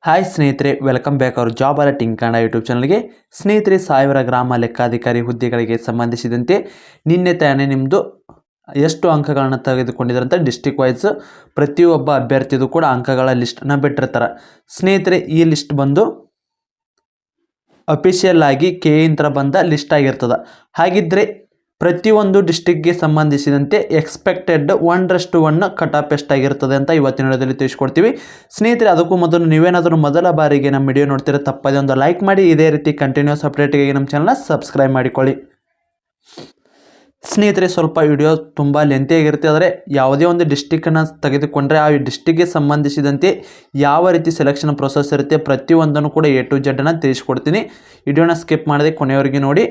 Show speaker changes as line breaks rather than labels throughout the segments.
Hi ಸ್ನೇಹಿತರೆ, welcome back our job alerting Kannada YouTube ಚಾನಲ್ಗೆ. ಸ್ನೇಹಿತರೆ, 1000 ಗ್ರಾಮ ಲೆಕ್ಕಾಧಿಕಾರಿ ಹುದ್ದೆಗಳಿಗೆ ಸಂಬಂಧಿಸಿದಂತೆ ನಿನ್ನೆ ತಾನೇ ನಿಮ್ಮದು ಎಷ್ಟು ಅಂಕಗಳನ್ನು ತೆಗೆದುಕೊಂಡಿದ್ದಾರೆ ಅಂತ ಡಿಸ್ಟ್ರಿಕ್ಟ್ ವೈಸ್ ಪ್ರತಿಯೊಬ್ಬ ಅಭ್ಯರ್ಥಿದು ಕೂಡ ಅಂಕಗಳ ಲಿಸ್ಟನ್ನು ಬಿಟ್ಟಿರ್ತಾರೆ. ಸ್ನೇಹಿತರೆ, ಈ ಲಿಸ್ಟ್ ಬಂದು ಅಫಿಷಿಯಲ್ ಆಗಿ ಕೆಯಿಂದ ಬಂದ ಲಿಸ್ಟ್ ಆಗಿರ್ತದೆ. ಹಾಗಿದ್ದರೆ ಪ್ರತಿಯೊಂದು ಡಿಸ್ಟ್ರಿಕ್ಗೆ ಸಂಬಂಧಿಸಿದಂತೆ ಎಕ್ಸ್ಪೆಕ್ಟೆಡ್ 1:1 ಕಟ್ ಆಫ್ ಎಷ್ಟಾಗಿರ್ತದೆ ಅಂತ ಇವತ್ತಿನ ವಿಡಿಯೋದಲ್ಲಿ ತಿಳಿಸ್ಕೊಡ್ತೀವಿ. ಸ್ನೇಹಿತರೆ, ಅದಕ್ಕೂ ಮೊದಲು ನೀವೇನಾದರೂ ಮೊದಲ ಬಾರಿಗೆ ನಮ್ಮ ವಿಡಿಯೋ ನೋಡ್ತೀರಾ ತಪ್ಪದೇ ಒಂದು ಲೈಕ್ ಮಾಡಿ, ಇದೇ ರೀತಿ ಕಂಟಿನ್ಯೂಸ್ ಅಪ್ಡೇಟ್ಗಾಗಿ ನಮ್ಮ ಚಾನಲ್ನ ಸಬ್ಸ್ಕ್ರೈಬ್ ಮಾಡಿಕೊಳ್ಳಿ. ಸ್ನೇಹಿತರೆ, ಸ್ವಲ್ಪ ವಿಡಿಯೋ ತುಂಬ ಲೆಂತಿಯಾಗಿರುತ್ತೆ. ಆದರೆ ಯಾವುದೇ ಒಂದು ಡಿಸ್ಟಿಕ್ಕನ್ನು ತೆಗೆದುಕೊಂಡ್ರೆ ಆ ಡಿಸ್ಟಿಕ್ಗೆ ಸಂಬಂಧಿಸಿದಂತೆ ಯಾವ ರೀತಿ ಸೆಲೆಕ್ಷನ್ ಪ್ರೊಸೆಸ್ ಇರುತ್ತೆ ಪ್ರತಿಯೊಂದನ್ನು ಕೂಡ A to Z ತಿಳಿಸ್ಕೊಡ್ತೀನಿ. ವಿಡಿಯೋನ ಸ್ಕಿಪ್ ಮಾಡದೆ ಕೊನೆಯವರೆಗೆ ನೋಡಿ.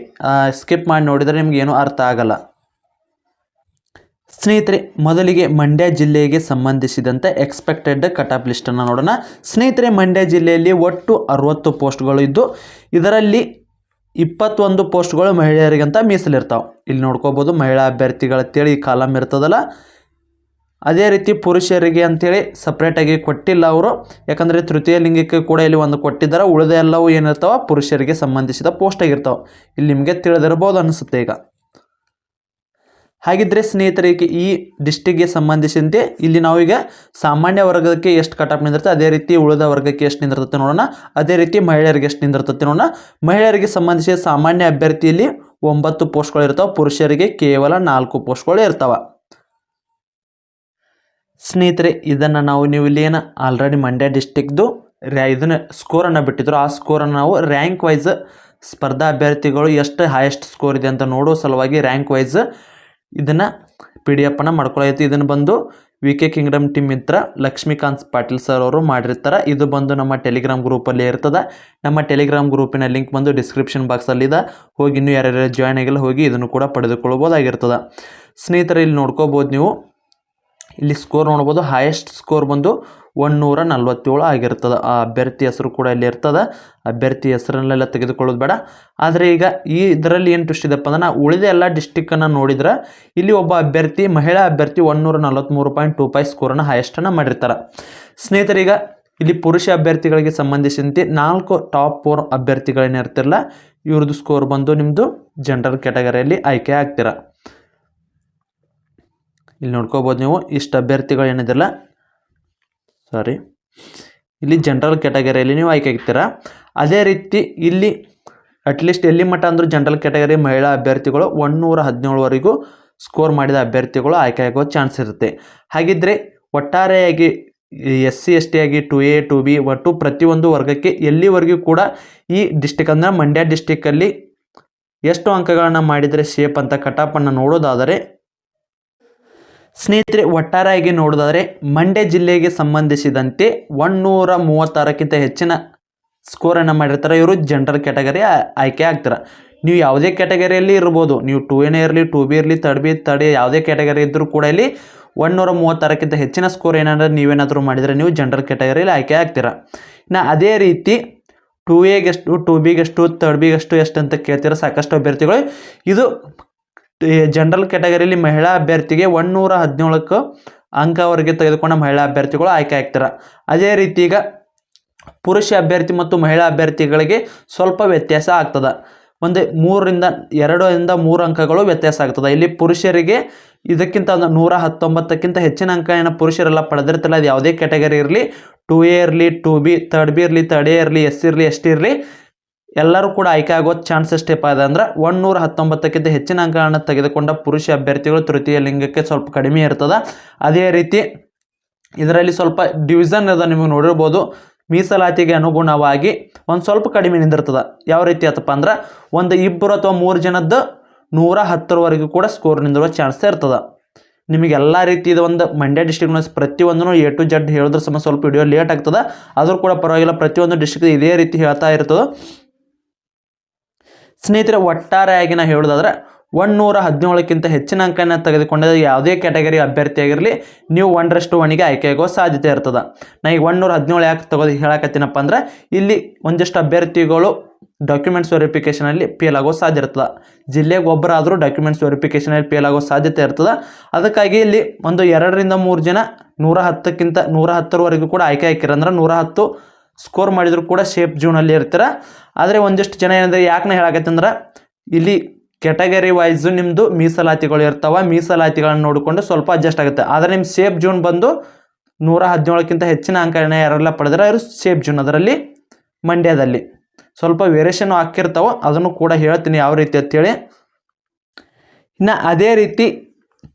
ಸ್ಕಿಪ್ ಮಾಡಿ ನೋಡಿದರೆ ನಿಮ್ಗೆ ಏನೂ ಅರ್ಥ ಆಗಲ್ಲ. ಸ್ನೇಹಿತರೆ, ಮೊದಲಿಗೆ ಮಂಡ್ಯ ಜಿಲ್ಲೆಗೆ ಸಂಬಂಧಿಸಿದಂತೆ ಎಕ್ಸ್ಪೆಕ್ಟೆಡ್ ಕಟ್ ಆಫ್ ಲಿಸ್ಟನ್ನು ನೋಡೋಣ. ಸ್ನೇಹಿತರೆ, ಮಂಡ್ಯ ಜಿಲ್ಲೆಯಲ್ಲಿ ಒಟ್ಟು 60 ಪೋಸ್ಟ್ಗಳು ಇದ್ದು ಇದರಲ್ಲಿ 21 ಪೋಸ್ಟ್ಗಳು ಮಹಿಳೆಯರಿಗಂತ ಮೀಸಲಿರ್ತಾವೆ. ಇಲ್ಲಿ ನೋಡ್ಕೋಬೋದು, ಮಹಿಳಾ ಅಭ್ಯರ್ಥಿಗಳಂತೇಳಿ ಈ ಕಾಲಮ್ ಇರ್ತದಲ್ಲ, ಅದೇ ರೀತಿ ಪುರುಷರಿಗೆ ಅಂಥೇಳಿ ಸಪ್ರೇಟಾಗಿ ಕೊಟ್ಟಿಲ್ಲ ಅವರು. ಯಾಕಂದರೆ ತೃತೀಯ ಲಿಂಗಕ್ಕೆ ಕೂಡ ಇಲ್ಲಿ ಒಂದು ಕೊಟ್ಟಿದ್ದಾರೆ. ಉಳಿದ ಎಲ್ಲವೂ ಏನಿರ್ತಾವೆ ಪುರುಷರಿಗೆ ಸಂಬಂಧಿಸಿದ ಪೋಸ್ಟ್ ಆಗಿರ್ತಾವೆ. ಇಲ್ಲಿ ನಿಮಗೆ ತಿಳಿದಿರ್ಬೋದು ಅನಿಸುತ್ತೆ. ಈಗ ಹಾಗಿದ್ದರೆ ಸ್ನೇಹಿತರಿಗೆ ಈ ಡಿಸ್ಟಿಕ್ಗೆ ಸಂಬಂಧಿಸಿದಂತೆ ಇಲ್ಲಿ ನಾವೀಗ ಸಾಮಾನ್ಯ ವರ್ಗಕ್ಕೆ ಎಷ್ಟು ಕಟ್ ಆಫ್ ನಿಂದಿರುತ್ತೆ, ಅದೇ ರೀತಿ ಉಳಿದ ವರ್ಗಕ್ಕೆ ಎಷ್ಟು ನಿಂದಿರ್ತದೆ ನೋಡೋಣ. ಅದೇ ರೀತಿ ಮಹಿಳೆಯರಿಗೆ ಎಷ್ಟು ನಿಂದಿರ್ತದೆ ನೋಡೋಣ. ಮಹಿಳೆಯರಿಗೆ ಸಂಬಂಧಿಸಿದ ಸಾಮಾನ್ಯ ಅಭ್ಯರ್ಥಿಯಲ್ಲಿ 9 ಪೋಸ್ಟ್ಗಳು ಇರ್ತಾವೆ, ಪುರುಷರಿಗೆ ಕೇವಲ 4 ಪೋಸ್ಟ್ಗಳು ಇರ್ತಾವೆ. ಸ್ನೇಹಿತರೆ, ಇದನ್ನು ನೀವು ಇಲ್ಲಿ ಏನು ಆಲ್ರೆಡಿ ಮಂಡ್ಯ ಡಿಸ್ಟಿಕ್ದು ಇದನ್ನು ಸ್ಕೋರನ್ನು ಬಿಟ್ಟಿದ್ರು, ಆ ಸ್ಕೋರನ್ನು ನಾವು ರ್ಯಾಂಕ್ ವೈಸ್ ಸ್ಪರ್ಧಾ ಅಭ್ಯರ್ಥಿಗಳು ಎಷ್ಟು ಹೈಯೆಸ್ಟ್ ಸ್ಕೋರ್ ಇದೆ ಅಂತ ನೋಡೋ ಸಲುವಾಗಿ ರ್ಯಾಂಕ್ ವೈಸ್ ಇದನ್ನು PDF ಮಾಡ್ಕೊಳ್ಳೈತಿ. ಇದನ್ನು ಬಂದು VK ಕಿಂಗ್ಡಮ್ ಟೀಮ್ ಮಿತ್ರ ಲಕ್ಷ್ಮೀಕಾಂತ್ ಪಾಟೀಲ್ ಸರ್ ಅವರು ಮಾಡಿರ್ತಾರೆ. ಇದು ಬಂದು ನಮ್ಮ ಟೆಲಿಗ್ರಾಮ್ ಗ್ರೂಪಲ್ಲಿ ಇರ್ತದೆ. ನಮ್ಮ ಟೆಲಿಗ್ರಾಮ್ ಗ್ರೂಪಿನ ಲಿಂಕ್ ಬಂದು ಡಿಸ್ಕ್ರಿಪ್ಷನ್ ಬಾಕ್ಸಲ್ಲಿದೆ. ಹೋಗಿ ಇನ್ನೂ ಯಾರ್ಯಾರು ಜಾಯ್ನ್ ಆಗಿಲ್ಲ ಹೋಗಿ ಇದನ್ನು ಕೂಡ ಪಡೆದುಕೊಳ್ಬೋದಾಗಿರ್ತದೆ. ಸ್ನೇಹಿತರೆ, ಇಲ್ಲಿ ನೋಡ್ಕೋಬೋದು ನೀವು, ಇಲ್ಲಿ ಸ್ಕೋರ್ ನೋಡ್ಬೋದು. ಹೈಯೆಸ್ಟ್ ಸ್ಕೋರ್ ಬಂದು 147 ಆಗಿರ್ತದೆ. ಆ ಅಭ್ಯರ್ಥಿ ಹೆಸರು ಕೂಡ ಇಲ್ಲಿ ಇರ್ತದೆ. ಅಭ್ಯರ್ಥಿ ಹೆಸರನ್ನೆಲ್ಲ ತೆಗೆದುಕೊಳ್ಳೋದು ಬೇಡ. ಆದರೆ ಈಗ ಇದರಲ್ಲಿ ಏನು ಟ್ವಿಸ್ಟ್ ಇದಪ್ಪ ಅಂದ್ರೆ, ನಾವು ಉಳಿದ ಎಲ್ಲ ಡಿಸ್ಟಿಕ್ಕನ್ನು ನೋಡಿದ್ರೆ ಇಲ್ಲಿ ಒಬ್ಬ ಅಭ್ಯರ್ಥಿ ಮಹಿಳಾ ಅಭ್ಯರ್ಥಿ 143.25 ಸ್ಕೋರನ್ನು ಹೈಯೆಸ್ಟನ್ನು ಮಾಡಿರ್ತಾರೆ. ಸ್ನೇಹಿತರೆ, ಈಗ ಇಲ್ಲಿ ಪುರುಷ ಅಭ್ಯರ್ಥಿಗಳಿಗೆ ಸಂಬಂಧಿಸಿದಂತೆ 4 ಟಾಪ್ 4 ಅಭ್ಯರ್ಥಿಗಳೇನಿರ್ತಿರಲ್ಲ, ಇವ್ರದ್ದು ಸ್ಕೋರ್ ಬಂದು ನಿಮ್ಮದು ಜನರಲ್ ಕ್ಯಾಟಗರಿಯಲ್ಲಿ ಆಯ್ಕೆ ಆಗ್ತೀರ. ಇಲ್ಲಿ ನೋಡ್ಕೋಬೋದು ನೀವು, ಇಷ್ಟು ಅಭ್ಯರ್ಥಿಗಳು ಏನಿದಿರಲ್ಲ, ಇಲ್ಲಿ ಜನರಲ್ ಕ್ಯಾಟಗರಿಯಲ್ಲಿ ನೀವು ಆಯ್ಕೆ ಆಗ್ತೀರಾ. ಅದೇ ರೀತಿ ಇಲ್ಲಿ ಅಟ್ಲೀಸ್ಟ್ ಎಲ್ಲಿ ಮಟ್ಟ ಅಂದರೂ ಜನರಲ್ ಕ್ಯಾಟಗರಿ ಮಹಿಳಾ ಅಭ್ಯರ್ಥಿಗಳು 117ವರೆಗೂ ಸ್ಕೋರ್ ಮಾಡಿದ ಅಭ್ಯರ್ಥಿಗಳು ಆಯ್ಕೆ ಆಗೋ ಚಾನ್ಸ್ ಇರುತ್ತೆ. ಹಾಗಿದ್ದರೆ ಒಟ್ಟಾರೆಯಾಗಿ SC ST ಆಗಿ 2A 2B ಒಟ್ಟು ಪ್ರತಿಯೊಂದು ವರ್ಗಕ್ಕೆ ಎಲ್ಲಿವರೆಗೂ ಕೂಡ ಈ ಡಿಸ್ಟಿಕ್ ಅಂದರೆ ಮಂಡ್ಯ ಡಿಸ್ಟಿಕ್ಕಲ್ಲಿ ಎಷ್ಟು ಅಂಕಗಳನ್ನು ಮಾಡಿದರೆ ಶೇಪ್ ಅಂತ ಕಟಾಪನ್ನು ನೋಡೋದಾದರೆ, ಸ್ನೇಹಿತರೆ, ಒಟ್ಟಾರೆಯಾಗಿ ನೋಡೋದಾದರೆ ಮಂಡ್ಯ ಜಿಲ್ಲೆಗೆ ಸಂಬಂಧಿಸಿದಂತೆ 136ಕ್ಕಿಂತ ಹೆಚ್ಚಿನ ಸ್ಕೋರನ್ನು ಮಾಡಿರ್ತಾರೆ. ಇವರು ಜನರಲ್ ಕ್ಯಾಟಗರಿ ಆಯ್ಕೆ ಆಗ್ತಾರೆ. ನೀವು ಯಾವುದೇ ಕ್ಯಾಟಗರಿಯಲ್ಲಿ ಇರ್ಬೋದು, ನೀವು 2A ಇರಲಿ 2B ಇರಲಿ 3rd ಯಾವುದೇ ಕ್ಯಾಟಗರಿ ಇದ್ದರೂ ಕೂಡ ಇಲ್ಲಿ 136ಕ್ಕಿಂತ ಹೆಚ್ಚಿನ ಸ್ಕೋರ್ ಏನಾದರೂ ನೀವೇನಾದರೂ ಮಾಡಿದರೆ ನೀವು ಜನರಲ್ ಕ್ಯಾಟಗರಿಯಲ್ಲಿ ಆಯ್ಕೆ ಆಗ್ತೀರಾ. ಇನ್ನು ಅದೇ ರೀತಿ 2Aಗೆಷ್ಟು 2Bಗೆಷ್ಟು 3rd ಎಷ್ಟು ಅಂತ ಕೇಳ್ತೀರ ಸಾಕಷ್ಟು ಅಭ್ಯರ್ಥಿಗಳು. ಇದು ಜನರಲ್ ಕ್ಯಾಟಗರಿಯಲ್ಲಿ ಮಹಿಳಾ ಅಭ್ಯರ್ಥಿಗೆ 117 ಅಂಕವರೆಗೆ ತೆಗೆದುಕೊಂಡ ಮಹಿಳಾ ಅಭ್ಯರ್ಥಿಗಳು ಆಯ್ಕೆ ಆಗ್ತಾರೆ. ಅದೇ ರೀತಿ ಈಗ ಪುರುಷ ಅಭ್ಯರ್ಥಿ ಮತ್ತು ಮಹಿಳಾ ಅಭ್ಯರ್ಥಿಗಳಿಗೆ ಸ್ವಲ್ಪ ವ್ಯತ್ಯಾಸ ಆಗ್ತದೆ. ಒಂದು 2 ಅಂಕಗಳು ವ್ಯತ್ಯಾಸ ಆಗ್ತದೆ. ಇಲ್ಲಿ ಪುರುಷರಿಗೆ ಇದಕ್ಕಿಂತ 119ಕ್ಕಿಂತ ಹೆಚ್ಚಿನ ಅಂಕ ಏನು ಪುರುಷರೆಲ್ಲ ಪಡೆದಿರ್ತಿಲ್ಲ. ಅದು ಯಾವುದೇ ಕ್ಯಾಟಗರಿ ಇರಲಿ, 2A ಇರಲಿ 2B 3rd ಇರಲಿ 3A ಇರಲಿ SC ಇರಲಿ ST ಇರಲಿ, ಎಲ್ಲರೂ ಕೂಡ ಆಯ್ಕೆ ಆಗೋ ಚಾನ್ಸ್ ಎಷ್ಟಪ್ಪ ಇದೆ ಅಂದ್ರೆ 119ಕ್ಕಿಂತ ಹೆಚ್ಚಿನ ಅಂಕಗಳನ್ನು ತೆಗೆದುಕೊಂಡ ಪುರುಷ ಅಭ್ಯರ್ಥಿಗಳು ತೃತೀಯ ಲಿಂಗಕ್ಕೆ ಸ್ವಲ್ಪ ಕಡಿಮೆ ಇರ್ತದೆ. ಅದೇ ರೀತಿ ಇದರಲ್ಲಿ ಸ್ವಲ್ಪ ಡಿವಿಷನ್ ಇದೆ, ನಿಮಗೆ ನೋಡಿರ್ಬೋದು. ಮೀಸಲಾತಿಗೆ ಅನುಗುಣವಾಗಿ ಒಂದು ಸ್ವಲ್ಪ ಕಡಿಮೆ ನಿಂದಿರ್ತದೆ. ಯಾವ ರೀತಿ ಆತಪ್ಪ ಅಂದ್ರೆ, ಒಂದು 2 ಅಥವಾ 3 ಜನದ್ದು 110ವರೆಗೂ ಕೂಡ ಸ್ಕೋರ್ ನಿಂದಿರುವ ಚಾನ್ಸ್ ಇರ್ತದೆ. ನಿಮಗೆಲ್ಲ ರೀತಿಯ ಒಂದು ಮಂಡ್ಯ ಡಿಸ್ಟ್ರಿಕ್ನ ಪ್ರತಿಯೊಂದನ್ನು A to Z ಹೇಳಿದ್ರೆ ಸ್ವಲ್ಪ ವಿಡಿಯೋ ಲೇಟ್ ಆಗ್ತದೆ. ಆದರೂ ಕೂಡ ಪರವಾಗಿಲ್ಲ, ಪ್ರತಿಯೊಂದು ಡಿಸ್ಟ್ರಿಕ್ಟ್ ಇದೇ ರೀತಿ ಹೇಳ್ತಾ ಇರ್ತದೆ. ಸ್ನೇಹಿತರೆ, ಒಟ್ಟಾರೆಯಾಗಿ ನಾವು ಹೇಳೋದಾದ್ರೆ 117ಕ್ಕಿಂತ ಹೆಚ್ಚಿನ ಅಂಕನ ತೆಗೆದುಕೊಂಡ ಯಾವುದೇ ಕ್ಯಾಟಗರಿ ಅಭ್ಯರ್ಥಿ ಆಗಿರಲಿ ನೀವು 1:1ಗೆ ಆಯ್ಕೆ ಆಗೋ ಸಾಧ್ಯತೆ ಇರ್ತದೆ. ನಾ ಈಗ 117 ಯಾಕೆ ಹೇಳಕತ್ತೀನಪ್ಪ ಅಂದ್ರೆ, ಇಲ್ಲಿ ಒಂದಿಷ್ಟು ಅಭ್ಯರ್ಥಿಗಳು ಡಾಕ್ಯುಮೆಂಟ್ಸ್ ವೆರಿಫಿಕೇಷನಲ್ಲಿ ಫೇಲ್ ಆಗೋ ಸಾಧ್ಯ ಇರ್ತದೆ. ಜಿಲ್ಲೆಗೆ ಒಬ್ಬರಾದರೂ ಡಾಕ್ಯುಮೆಂಟ್ಸ್ ವೆರಿಫಿಕೇಷನಲ್ಲಿ ಫೇಲ್ ಆಗೋ ಸಾಧ್ಯತೆ ಇರ್ತದೆ. ಅದಕ್ಕಾಗಿ ಇಲ್ಲಿ ಒಂದು 2 ರಿಂದ 3 ಜನ 110ಕ್ಕಿಂತ 110ವರೆಗೂ ಕೂಡ ಆಯ್ಕೆ ಹಾಕಿರ ಅಂದ್ರೆ 110 ಸ್ಕೋರ್ ಮಾಡಿದ್ರು ಕೂಡ ಸೇಫ್ ಜೂನಲ್ಲಿ ಇರ್ತೀರ. ಆದರೆ ಒಂದಿಷ್ಟು ಜನ ಏನಂದರೆ ಯಾಕೆ ನಾ ಹೇಳಕತ್ತಂದ್ರೆ ಇಲ್ಲಿ ಕೆಟಗರಿ ವೈಸು ನಿಮ್ಮದು ಮೀಸಲಾತಿಗಳು ಇರ್ತಾವೆ, ಮೀಸಲಾತಿಗಳನ್ನು ನೋಡಿಕೊಂಡು ಸ್ವಲ್ಪ ಅಡ್ಜಸ್ಟ್ ಆಗುತ್ತೆ. ಆದರೆ ನಿಮ್ಮ ಸೇಫ್ ಜೂನ್ ಬಂದು 117ಕ್ಕಿಂತ ಹೆಚ್ಚಿನ ಅಂಕಗಳನ್ನ ಯಾರೆಲ್ಲ ಪಡೆದ್ರೆ ಅವರು ಸೇಫ್ ಜೂನ್. ಅದರಲ್ಲಿ ಮಂಡ್ಯದಲ್ಲಿ ಸ್ವಲ್ಪ ವೇರಿಯೇಷನ್ ಹಾಕಿರ್ತಾವೆ, ಅದನ್ನು ಕೂಡ ಹೇಳ್ತೀನಿ ಯಾವ ರೀತಿ ಅಂತೇಳಿ. ಇನ್ನು ಅದೇ ರೀತಿ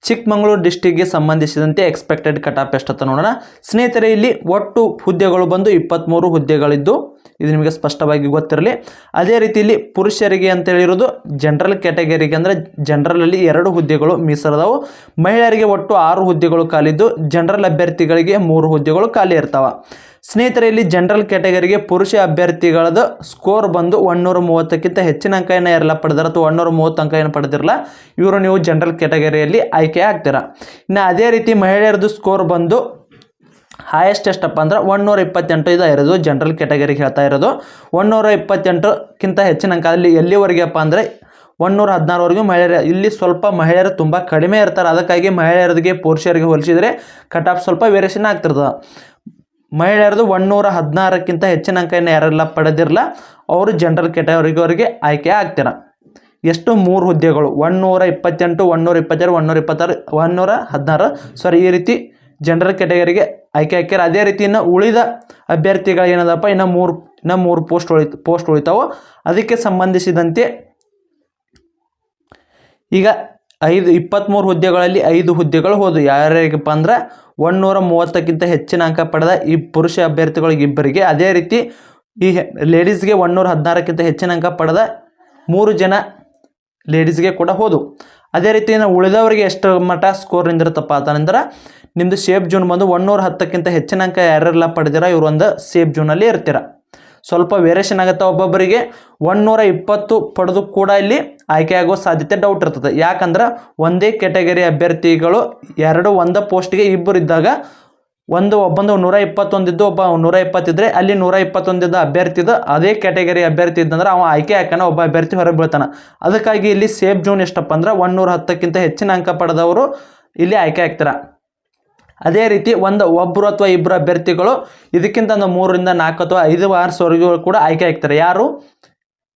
ಚಿಕ್ಕಮಗಳೂರು ಡಿಸ್ಟಿಕ್ಗೆ ಸಂಬಂಧಿಸಿದಂತೆ ಎಕ್ಸ್ಪೆಕ್ಟೆಡ್ ಕಟ್ ಆಫ್ ಎಷ್ಟು ಅಂತ ನೋಡೋಣ. ಸ್ನೇಹಿತರೆ, ಇಲ್ಲಿ ಒಟ್ಟು ಹುದ್ದೆಗಳು ಬಂದು 23 ಹುದ್ದೆಗಳಿದ್ದು ಇದು ನಿಮಗೆ ಸ್ಪಷ್ಟವಾಗಿ ಗೊತ್ತಿರಲಿ. ಅದೇ ರೀತಿ ಇಲ್ಲಿ ಪುರುಷರಿಗೆ ಅಂತೇಳಿರೋದು ಜನರಲ್ ಕ್ಯಾಟಗರಿಗೆ ಅಂದರೆ ಜನರಲಲ್ಲಿ 2 ಹುದ್ದೆಗಳು ಮೀಸಲದವು. ಮಹಿಳೆಯರಿಗೆ ಒಟ್ಟು 6 ಹುದ್ದೆಗಳು ಖಾಲಿದ್ದು ಜನರಲ್ ಅಭ್ಯರ್ಥಿಗಳಿಗೆ 3 ಹುದ್ದೆಗಳು ಖಾಲಿ ಇರ್ತಾವೆ. ಸ್ನೇಹಿತರೆ, ಇಲ್ಲಿ ಜನರಲ್ ಕ್ಯಾಟಗರಿಗೆ ಪುರುಷ ಅಭ್ಯರ್ಥಿಗಳದ್ದು ಸ್ಕೋರ್ ಬಂದು 130ಕ್ಕಿಂತ ಹೆಚ್ಚಿನ ಅಂಕವನ್ನು ಯಾರೆಲ್ಲ ಪಡೆದಾರೆ ಅಥವಾ 130 ಅಂಕ ಏನು ಪಡೆದಿರಲ್ಲ ಇವರು ನೀವು ಜನರಲ್ ಕ್ಯಾಟಗರಿಯಲ್ಲಿ ಆಯ್ಕೆ ಆಗ್ತೀರಾ. ಇನ್ನು ಅದೇ ರೀತಿ ಮಹಿಳೆಯರದು ಸ್ಕೋರ್ ಬಂದು ಹೈಯೆಸ್ಟ್ ಎಷ್ಟಪ್ಪ ಅಂದ್ರೆ 128 ಇರೋದು ಜನರಲ್ ಕ್ಯಾಟಗರಿಗೆ ಹೇಳ್ತಾ ಇರೋದು. 128ಕ್ಕಿಂತ ಹೆಚ್ಚಿನ ಅಂಕ ಅಲ್ಲಿ ಎಲ್ಲಿವರೆಗೆಪ್ಪ ಅಂದರೆ 116ವರೆಗೂ ಮಹಿಳೆಯರು. ಇಲ್ಲಿ ಸ್ವಲ್ಪ ಮಹಿಳೆಯರು ತುಂಬ ಕಡಿಮೆ ಇರ್ತಾರೆ, ಅದಕ್ಕಾಗಿ ಮಹಿಳೆಯರಿಗೆ ಪುರುಷರಿಗೆ ಹೋಲಿಸಿದರೆ ಕಟ್ ಆಫ್ ಸ್ವಲ್ಪ ವೇರಿಯೇಷನ್ ಆಗ್ತಿರ್ತದೆ. ಮಹಿಳೆಯರದು 116ಕ್ಕಿಂತ ಹೆಚ್ಚಿನ ಅಂಕವನ್ನು ಯಾರೆಲ್ಲ ಪಡೆದಿರಲ್ಲ ಅವರು ಜನರಲ್ ಕ್ಯಾಟಗರಿವರೆಗೆ ಆಯ್ಕೆ ಆಗ್ತೀರ. ಎಷ್ಟು 3 ಹುದ್ದೆಗಳು 128, 122, 126, 116 ಈ ರೀತಿ ಜನರಲ್ ಕ್ಯಾಟಗರಿಗೆ ಆಯ್ಕೆ ಹಾಕ್ಯಾರ. ಅದೇ ರೀತಿ ಇನ್ನು ಉಳಿದ ಅಭ್ಯರ್ಥಿಗಳು ಏನದಪ್ಪ ಇನ್ನು ಮೂರು ಪೋಸ್ಟ್ ಉಳಿತಾವೆ. ಅದಕ್ಕೆ ಸಂಬಂಧಿಸಿದಂತೆ ಈಗ 23 ಹುದ್ದೆಗಳಲ್ಲಿ 5 ಹುದ್ದೆಗಳು ಹೋದು ಯಾರ್ಯಾರಿಗಪ್ಪ ಅಂದ್ರೆ 130ಕ್ಕಿಂತ ಹೆಚ್ಚಿನ ಅಂಕ ಪಡೆದ ಈ ಪುರುಷ ಅಭ್ಯರ್ಥಿಗಳಿಗೆ ಇಬ್ಬರಿಗೆ. ಅದೇ ರೀತಿ ಈ ಲೇಡೀಸ್ಗೆ 116ಕ್ಕಿಂತ ಹೆಚ್ಚಿನ ಅಂಕ ಪಡೆದ 3 ಜನ ಲೇಡೀಸ್ಗೆ ಕೂಡ ಹೋದು. ಅದೇ ರೀತಿ ಉಳಿದವರಿಗೆ ಎಷ್ಟು ಮಟ್ಟ ಸ್ಕೋರ್ ನಿಂದಿರುತ್ತಪ್ಪ ಅಂತಂದ್ರೆ ನಿಮ್ಮದು ಸೇಫ್ ಜೂನ್ ಬಂದು 110ಕ್ಕಿಂತ ಹೆಚ್ಚಿನ ಅಂಕ ಯಾರೆಲ್ಲ ಪಡೆದಿರ ಇವರು ಒಂದು ಸೇಫ್ ಜೂನಲ್ಲಿ ಇರ್ತೀರ. ಸ್ವಲ್ಪ ವೇರಿಯೇಷನ್ ಆಗುತ್ತೆ. ಒಬ್ಬೊಬ್ಬರಿಗೆ 120 ಪಡೆದು ಕೂಡ ಇಲ್ಲಿ ಆಯ್ಕೆ ಆಗೋ ಸಾಧ್ಯತೆ ಡೌಟ್ ಇರ್ತದೆ. ಯಾಕಂದ್ರೆ ಒಂದೇ ಕ್ಯಾಟಗರಿ ಅಭ್ಯರ್ಥಿಗಳು ಒಂದು ಪೋಸ್ಟ್ಗೆ ಇಬ್ಬರು ಇದ್ದಾಗ ಒಬ್ಬಂದು 121 ಇದ್ದು ಒಬ್ಬ 120 ಇದ್ದರೆ ಅಲ್ಲಿ 121 ಅಭ್ಯರ್ಥಿದು ಅದೇ ಕ್ಯಾಟಗರಿ ಅಭ್ಯರ್ಥಿ ಇದ್ದಂದ್ರೆ ಅವ ಆಯ್ಕೆ ಹಾಕೋಣ, ಒಬ್ಬ ಅಭ್ಯರ್ಥಿ ಹೊರಗೆ ಬೀಳ್ತಾನೆ. ಅದಕ್ಕಾಗಿ ಇಲ್ಲಿ ಸೇಫ್ ಜೂನ್ ಎಷ್ಟಪ್ಪ ಅಂದ್ರೆ 110ಕ್ಕಿಂತ ಹೆಚ್ಚಿನ ಅಂಕ ಪಡೆದವರು ಇಲ್ಲಿ ಆಯ್ಕೆ ಆಗ್ತಾರೆ. ಅದೇ ರೀತಿ ಒಬ್ಬರು ಅಥವಾ ಇಬ್ಬರು ಅಭ್ಯರ್ಥಿಗಳು ಇದಕ್ಕಿಂತ 3 ರಿಂದ 4 ಅಥವಾ 5 ವರ್ಷವರೆಗೂ ಕೂಡ ಆಯ್ಕೆ ಆಗ್ತಾರೆ. ಯಾರು?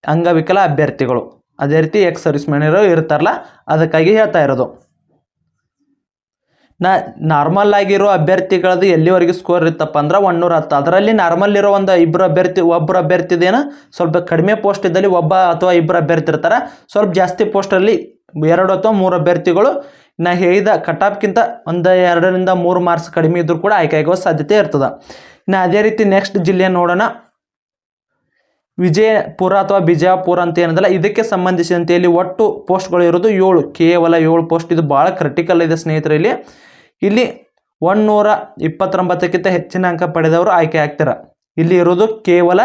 ಅಂಗವಿಕಲ ಅಭ್ಯರ್ಥಿಗಳು. ಅದೇ ರೀತಿ ಎಕ್ಸ್ ಸರ್ವಿಸ್ ಮ್ಯಾನ್ ಇರ್ತಾರಲ್ಲ, ಅದಕ್ಕಾಗಿ ಹೇಳ್ತಾ ಇರೋದು. ನಾರ್ಮಲ್ ಆಗಿರೋ ಅಭ್ಯರ್ಥಿಗಳದ್ದು ಎಲ್ಲಿವರೆಗೆ ಸ್ಕೋರ್ ಇರುತ್ತಪ್ಪ ಅಂದ್ರೆ 110. ಅದರಲ್ಲಿ ನಾರ್ಮಲ್ ಇರೋ ಒಬ್ಬರು ಅಭ್ಯರ್ಥಿದೇನು ಸ್ವಲ್ಪ ಕಡಿಮೆ ಪೋಸ್ಟ್ ಇದ್ದಲ್ಲಿ ಒಬ್ಬ ಅಥವಾ ಇಬ್ಬರು ಅಭ್ಯರ್ಥಿ ಇರ್ತಾರೆ. ಸ್ವಲ್ಪ ಜಾಸ್ತಿ ಪೋಸ್ಟಲ್ಲಿ 2 ಅಥವಾ 3 ಅಭ್ಯರ್ಥಿಗಳು ನಾ ಹೇಳಿದ ಕಟ್ ಆಫ್ಗಿಂತ 2 ರಿಂದ 3 ಮಾರ್ಕ್ಸ್ ಕಡಿಮೆ ಇದ್ರೂ ಕೂಡ ಆಯ್ಕೆ ಆಗೋ ಸಾಧ್ಯತೆ ಇರ್ತದೆ. ಇನ್ನು ಅದೇ ರೀತಿ ನೆಕ್ಸ್ಟ್ ಜಿಲ್ಲೆ ನೋಡೋಣ. ವಿಜಯಪುರ ಅಥವಾ ಬಿಜಾಪುರ ಅಂತ ಏನದಲ್ಲ, ಇದಕ್ಕೆ ಸಂಬಂಧಿಸಿದಂತೆ ಇಲ್ಲಿ ಒಟ್ಟು ಪೋಸ್ಟ್ಗಳು ಇರೋದು 7, ಕೇವಲ 7 ಪೋಸ್ಟ್. ಇದು ಭಾಳ ಕ್ರಿಟಿಕಲ್ ಇದೆ ಸ್ನೇಹಿತರೆ. ಇಲ್ಲಿ 129ಕ್ಕಿಂತ ಹೆಚ್ಚಿನ ಅಂಕ ಪಡೆದವರು ಆಯ್ಕೆ ಆಗ್ತಾರೆ. ಇಲ್ಲಿ ಇರೋದು ಕೇವಲ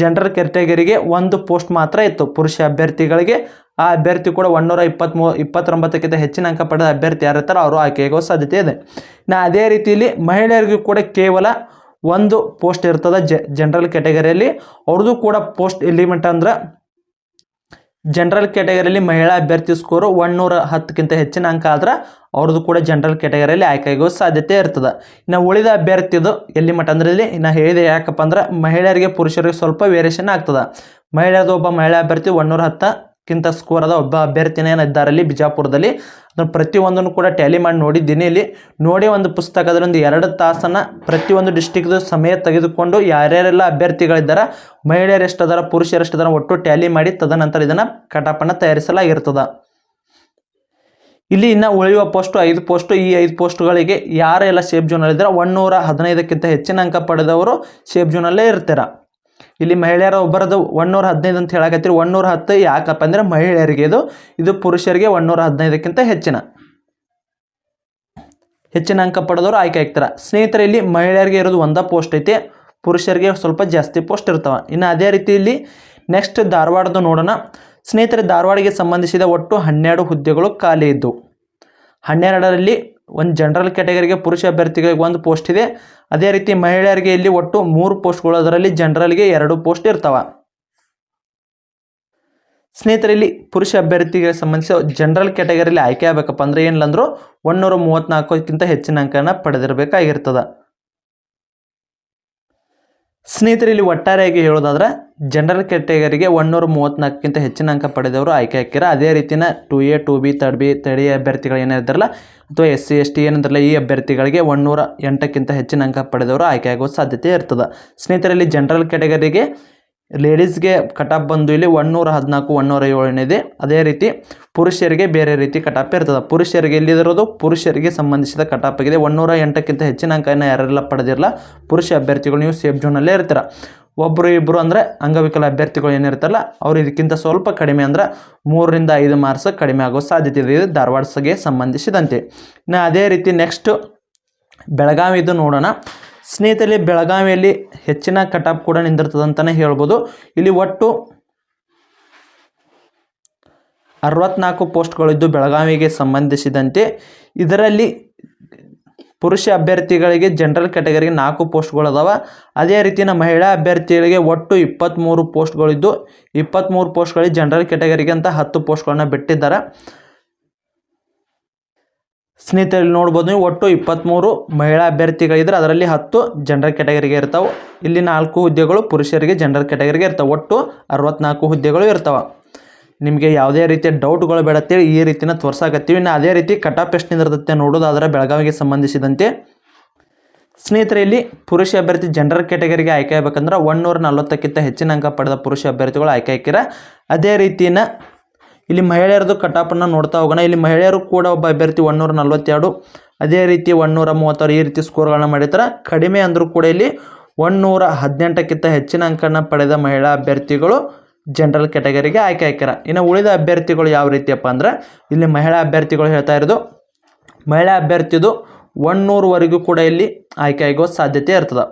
ಜನರಲ್ ಕ್ಯಾಟಗರಿಗೆ 1 ಪೋಸ್ಟ್ ಮಾತ್ರ ಇತ್ತು ಪುರುಷ ಅಭ್ಯರ್ಥಿಗಳಿಗೆ. ಆ ಅಭ್ಯರ್ಥಿ ಕೂಡ 129ಕ್ಕಿಂತ ಹೆಚ್ಚಿನ ಅಂಕ ಪಡೆದ ಅಭ್ಯರ್ಥಿ ಯಾರಿರ್ತಾರೋ ಅವರು ಆಯ್ಕೆಯಾಗುವ ಸಾಧ್ಯತೆ ಇದೆ. ಅದೇ ರೀತಿಯಲ್ಲಿ ಮಹಿಳೆಯರಿಗೂ ಕೂಡ ಕೇವಲ 1 ಪೋಸ್ಟ್ ಇರ್ತದೆ ಜನರಲ್ ಕ್ಯಾಟಗರಿಯಲ್ಲಿ. ಅವ್ರದ್ದು ಕೂಡ ಪೋಸ್ಟ್ ಎಲಿಮೆಂಟ್ ಅಂದ್ರೆ ಜನರಲ್ ಕ್ಯಾಟಗರಿಯಲ್ಲಿ ಮಹಿಳಾ ಅಭ್ಯರ್ಥಿ ಸ್ಕೋರು 110ಕ್ಕಿಂತ ಹೆಚ್ಚಿನ ಅಂಕ ಆದ್ರೆ ಅವ್ರದ್ದು ಕೂಡ ಜನರಲ್ ಕ್ಯಾಟಗರಿಯಲ್ಲಿ ಆಯ್ಕೆ ಆಗೋ ಸಾಧ್ಯತೆ ಇರ್ತದೆ. ಇನ್ನು ಉಳಿದ ಅಭ್ಯರ್ಥಿದು ಎಲ್ಲಿ ಮಟ್ಟ ಅಂದ್ರೆ ಇಲ್ಲಿ ನಾ ಹೇಳಿದೆ ಯಾಕಪ್ಪ ಅಂದ್ರೆ ಮಹಿಳೆಯರಿಗೆ ಪುರುಷರಿಗೆ ಸ್ವಲ್ಪ ವೇರಿಯೇಷನ್ ಆಗ್ತದೆ. ಮಹಿಳೆಯರದು ಒಬ್ಬ ಮಹಿಳಾ ಅಭ್ಯರ್ಥಿ 110ಕ್ಕಿಂತ ಸ್ಕೋರ್ ಅದ ಒಬ್ಬ ಅಭ್ಯರ್ಥಿನೇ ಇದ್ದಾರೆ ಇಲ್ಲಿ ಬಿಜಾಪುರದಲ್ಲಿ. ಅದನ್ನು ಪ್ರತಿಯೊಂದನ್ನು ಕೂಡ ಟ್ಯಾಲಿ ಮಾಡಿ ನೋಡಿದ್ದೀನಿ. ಇಲ್ಲಿ ನೋಡಿ ಒಂದು ಪುಸ್ತಕದಲ್ಲಿ 2 ತಾಸನ್ನು ಪ್ರತಿಯೊಂದು ಡಿಸ್ಟಿಕ್ದು ಸಮಯ ತೆಗೆದುಕೊಂಡು ಯಾರ್ಯಾರೆಲ್ಲ ಅಭ್ಯರ್ಥಿಗಳಿದ್ದಾರೆ, ಮಹಿಳೆಯರು ಎಷ್ಟದಾರ ಪುರುಷರು ಎಷ್ಟದಾರ ಒಟ್ಟು ಟ್ಯಾಲಿ ಮಾಡಿ ತದನಂತರ ಇದನ್ನು ಕಟಾಪನ್ನು ತಯಾರಿಸಲಾಗಿರ್ತದೆ. ಇಲ್ಲಿ ಇನ್ನು ಉಳಿಯುವ ಪೋಸ್ಟು 5 ಪೋಸ್ಟು. ಈ 5 ಪೋಸ್ಟ್ಗಳಿಗೆ ಯಾರೆಲ್ಲ ಸೇಫ್ ಜೋನಲ್ಲಿದ್ದಾರೆ 115ಕ್ಕಿಂತ ಹೆಚ್ಚಿನ ಅಂಕ ಪಡೆದವರು ಸೇಫ್ ಜೋನಲ್ಲೇ ಇರ್ತಾರೆ. ಇಲ್ಲಿ ಮಹಿಳೆಯರ ಒಬ್ಬರದು 115 ಅಂತ ಹೇಳಕತ್ತೀರಿ. 110 ಯಾಕಪ್ಪ ಅಂದರೆ ಮಹಿಳೆಯರಿಗೆ ಇದು ಪುರುಷರಿಗೆ 115ಕ್ಕಿಂತ ಹೆಚ್ಚಿನ ಅಂಕ ಪಡೆದವರು ಆಯ್ಕೆ ಆಗ್ತಾರೆ. ಸ್ನೇಹಿತರೆ, ಇಲ್ಲಿ ಮಹಿಳೆಯರಿಗೆ ಇರೋದು 1 ಪೋಸ್ಟ್ ಐತೆ, ಪುರುಷರಿಗೆ ಸ್ವಲ್ಪ ಜಾಸ್ತಿ ಪೋಸ್ಟ್ ಇರ್ತವೆ. ಇನ್ನು ಅದೇ ರೀತಿ ಇಲ್ಲಿ ನೆಕ್ಸ್ಟ್ ಧಾರವಾಡದ ನೋಡೋಣ. ಸ್ನೇಹಿತರೆ, ಧಾರವಾಡಿಗೆ ಸಂಬಂಧಿಸಿದ ಒಟ್ಟು 12 ಹುದ್ದೆಗಳು ಖಾಲಿ ಇದ್ದು 12ರಲ್ಲಿ ಒಂದು ಜನರಲ್ ಕ್ಯಾಟಗರಿಗೆ ಪುರುಷ ಅಭ್ಯರ್ಥಿಗಳಿಗೆ 1 ಪೋಸ್ಟ್ ಇದೆ. ಅದೇ ರೀತಿ ಮಹಿಳೆಯರಿಗೆ ಇಲ್ಲಿ ಒಟ್ಟು 3 ಪೋಸ್ಟ್ಗಳು, ಅದರಲ್ಲಿ ಜನರಲ್ಗೆ 2 ಪೋಸ್ಟ್ ಇರ್ತವೆ. ಸ್ನೇಹಿತರೆ, ಇಲ್ಲಿ ಪುರುಷ ಅಭ್ಯರ್ಥಿಗೆ ಸಂಬಂಧಿಸಿ ಜನರಲ್ ಕ್ಯಾಟಗರಿಯಲ್ಲಿ ಆಯ್ಕೆ ಆಗಬೇಕಪ್ಪ ಅಂದರೆ ಏನಿಲ್ಲ ಅಂದರೂ 134ಕ್ಕಿಂತ ಹೆಚ್ಚಿನ ಅಂಕನ ಪಡೆದಿರಬೇಕಾಗಿರ್ತದೆ. ಸ್ನೇಹಿತರೆ, ಇಲ್ಲಿ ಒಟ್ಟಾರೆಯಾಗಿ ಹೇಳೋದಾದ್ರೆ ಜನರಲ್ ಕ್ಯಾಟಗರಿಗೆ 134ಕ್ಕಿಂತ ಹೆಚ್ಚಿನ ಅಂಕ ಪಡೆದವರು ಆಯ್ಕೆ ಹಾಕ್ಯಾರ. ಅದೇ ರೀತಿನ 2A 2B 3rd ಅಭ್ಯರ್ಥಿಗಳು ಏನಿರ್ತಾರಲ್ಲ ಅಥವಾ SC ST ಏನಿದ್ರಲ್ಲ ಈ ಅಭ್ಯರ್ಥಿಗಳಿಗೆ 108ಕ್ಕಿಂತ ಹೆಚ್ಚಿನ ಅಂಕ ಪಡೆದವರು ಆಯ್ಕೆ ಆಗೋ ಸಾಧ್ಯತೆ ಇರ್ತದೆ. ಸ್ನೇಹಿತರೆ, ಇಲ್ಲಿ ಜನರಲ್ ಕ್ಯಾಟಗರಿಗೆ ಲೇಡೀಸ್ಗೆ ಕಟಾಪ್ ಬಂದು ಇಲ್ಲಿ 114 107 ಇದೆ. ಅದೇ ರೀತಿ ಪುರುಷರಿಗೆ ಬೇರೆ ರೀತಿ ಕಟಾಪ್ ಇರ್ತದೆ. ಪುರುಷರಿಗೆ ಇಲ್ಲಿರೋದು ಪುರುಷರಿಗೆ ಸಂಬಂಧಿಸಿದ ಕಟಾಪ್ ಆಗಿದೆ. 108ಕ್ಕಿಂತ ಹೆಚ್ಚಿನ ಅಂಕವನ್ನು ಯಾರೆಲ್ಲ ಪಡೆದಿರಲ್ಲ ಪುರುಷ ಅಭ್ಯರ್ಥಿಗಳು ನೀವು ಸೇಫ್ ಝೋನಲ್ಲೇ ಇರ್ತೀರ. ಒಬ್ಬರು ಇಬ್ಬರು ಅಂದರೆ ಅಂಗವಿಕಲ ಅಭ್ಯರ್ಥಿಗಳು ಏನಿರ್ತಾರಲ್ಲ ಅವ್ರು ಇದಕ್ಕಿಂತ ಸ್ವಲ್ಪ ಕಡಿಮೆ ಅಂದ್ರೆ 3 ರಿಂದ 5 ಮಾರ್ಕ್ಸ್ ಕಡಿಮೆ ಆಗೋ ಸಾಧ್ಯತೆ ಇದೆ. ಇದು ಧಾರವಾಡಗೆ ಸಂಬಂಧಿಸಿದಂತೆ. ಇನ್ನು ಅದೇ ರೀತಿ ನೆಕ್ಸ್ಟ್ ಬೆಳಗಾವಿದು ನೋಡೋಣ. ಸ್ನೇಹಿತರೆ, ಬೆಳಗಾವಿಯಲ್ಲಿ ಹೆಚ್ಚಿನ ಕಟಾಪ್ ಕೂಡ ನಿಂದಿರ್ತದೆ ಅಂತಲೇ ಹೇಳ್ಬೋದು. ಇಲ್ಲಿ ಒಟ್ಟು 64 ಪೋಸ್ಟ್ಗಳಿದ್ದು ಬೆಳಗಾವಿಗೆ ಸಂಬಂಧಿಸಿದಂತೆ. ಇದರಲ್ಲಿ ಪುರುಷ ಅಭ್ಯರ್ಥಿಗಳಿಗೆ ಜನರಲ್ ಕ್ಯಾಟಗರಿಗೆ 4 ಪೋಸ್ಟ್ಗಳು ಅದಾವ. ಅದೇ ರೀತಿಯ ಮಹಿಳಾ ಅಭ್ಯರ್ಥಿಗಳಿಗೆ ಒಟ್ಟು 23 ಪೋಸ್ಟ್ಗಳಿದ್ದು 23 ಪೋಸ್ಟ್ಗಳಿಗೆ ಜನರಲ್ ಕ್ಯಾಟಗರಿಗೆ ಅಂತ 10 ಪೋಸ್ಟ್ಗಳನ್ನ ಬಿಟ್ಟಿದ್ದಾರೆ. ಸ್ನೇಹಿತರಲ್ಲಿ ನೋಡ್ಬೋದು ನೀವು ಒಟ್ಟು 23 ಮಹಿಳಾ ಅಭ್ಯರ್ಥಿಗಳಿದ್ರೆ ಅದರಲ್ಲಿ 10 ಜನರಲ್ ಕ್ಯಾಟಗರಿಗೆ ಇರ್ತಾವೆ. ಇಲ್ಲಿ 4 ಹುದ್ದೆಗಳು ಪುರುಷರಿಗೆ ಜನರಲ್ ಕ್ಯಾಟಗರಿಗೆ ಇರ್ತಾವೆ. ಒಟ್ಟು 64 ಹುದ್ದೆಗಳು ಇರ್ತಾವೆ. ನಿಮಗೆ ಯಾವುದೇ ರೀತಿಯ ಡೌಟ್ಗಳು ಬೇಡತ್ತೇಳಿ ಈ ರೀತಿನ ತೋರ್ಸಾಕತ್ತೀವಿ. ಇನ್ನು ಅದೇ ರೀತಿ ಕಟಾಪ್ ಎಷ್ಟು ನಿಂದಿರ್ತೈತೆ ನೋಡೋದಾದ್ರೆ ಬೆಳಗಾವಿಗೆ ಸಂಬಂಧಿಸಿದಂತೆ. ಸ್ನೇಹಿತರೆ, ಇಲ್ಲಿ ಪುರುಷ ಅಭ್ಯರ್ಥಿ ಜನರಲ್ ಕ್ಯಾಟಗರಿಗೆ ಆಯ್ಕೆ ಆಗಬೇಕಂದ್ರೆ 140ಕ್ಕಿಂತ ಹೆಚ್ಚಿನ ಅಂಕ ಪಡೆದ ಪುರುಷ ಅಭ್ಯರ್ಥಿಗಳು ಆಯ್ಕೆ ಹಾಕಿರ. ಅದೇ ರೀತಿನ ಇಲ್ಲಿ ಮಹಿಳೆಯರದು ಕಟಾಪನ್ನು ನೋಡ್ತಾ ಹೋಗೋಣ. ಇಲ್ಲಿ ಮಹಿಳೆಯರು ಕೂಡ ಒಬ್ಬ ಅಭ್ಯರ್ಥಿ 142, ಅದೇ ರೀತಿ 136 ಈ ರೀತಿ ಸ್ಕೋರ್ಗಳನ್ನ ಮಾಡಿರ್ತಾರೆ. ಕಡಿಮೆ ಅಂದರೂ ಕೂಡ ಇಲ್ಲಿ 118ಕ್ಕಿಂತ ಹೆಚ್ಚಿನ ಅಂಕನ ಪಡೆದ ಮಹಿಳಾ ಅಭ್ಯರ್ಥಿಗಳು ಜನರಲ್ ಕ್ಯಾಟಗರಿಗೆ ಆಯ್ಕೆ ಹಾಕ್ಯಾರ. ಇನ್ನು ಉಳಿದ ಅಭ್ಯರ್ಥಿಗಳು ಯಾವ ರೀತಿಯಪ್ಪ ಅಂದ್ರೆ ಇಲ್ಲಿ ಮಹಿಳಾ ಅಭ್ಯರ್ಥಿಗಳು ಹೇಳ್ತಾ ಇರೋದು ಮಹಿಳಾ ಅಭ್ಯರ್ಥಿದು 100ವರೆಗೂ ಕೂಡ ಇಲ್ಲಿ ಆಯ್ಕೆ ಆಗೋ ಸಾಧ್ಯತೆ ಇರ್ತದೆ.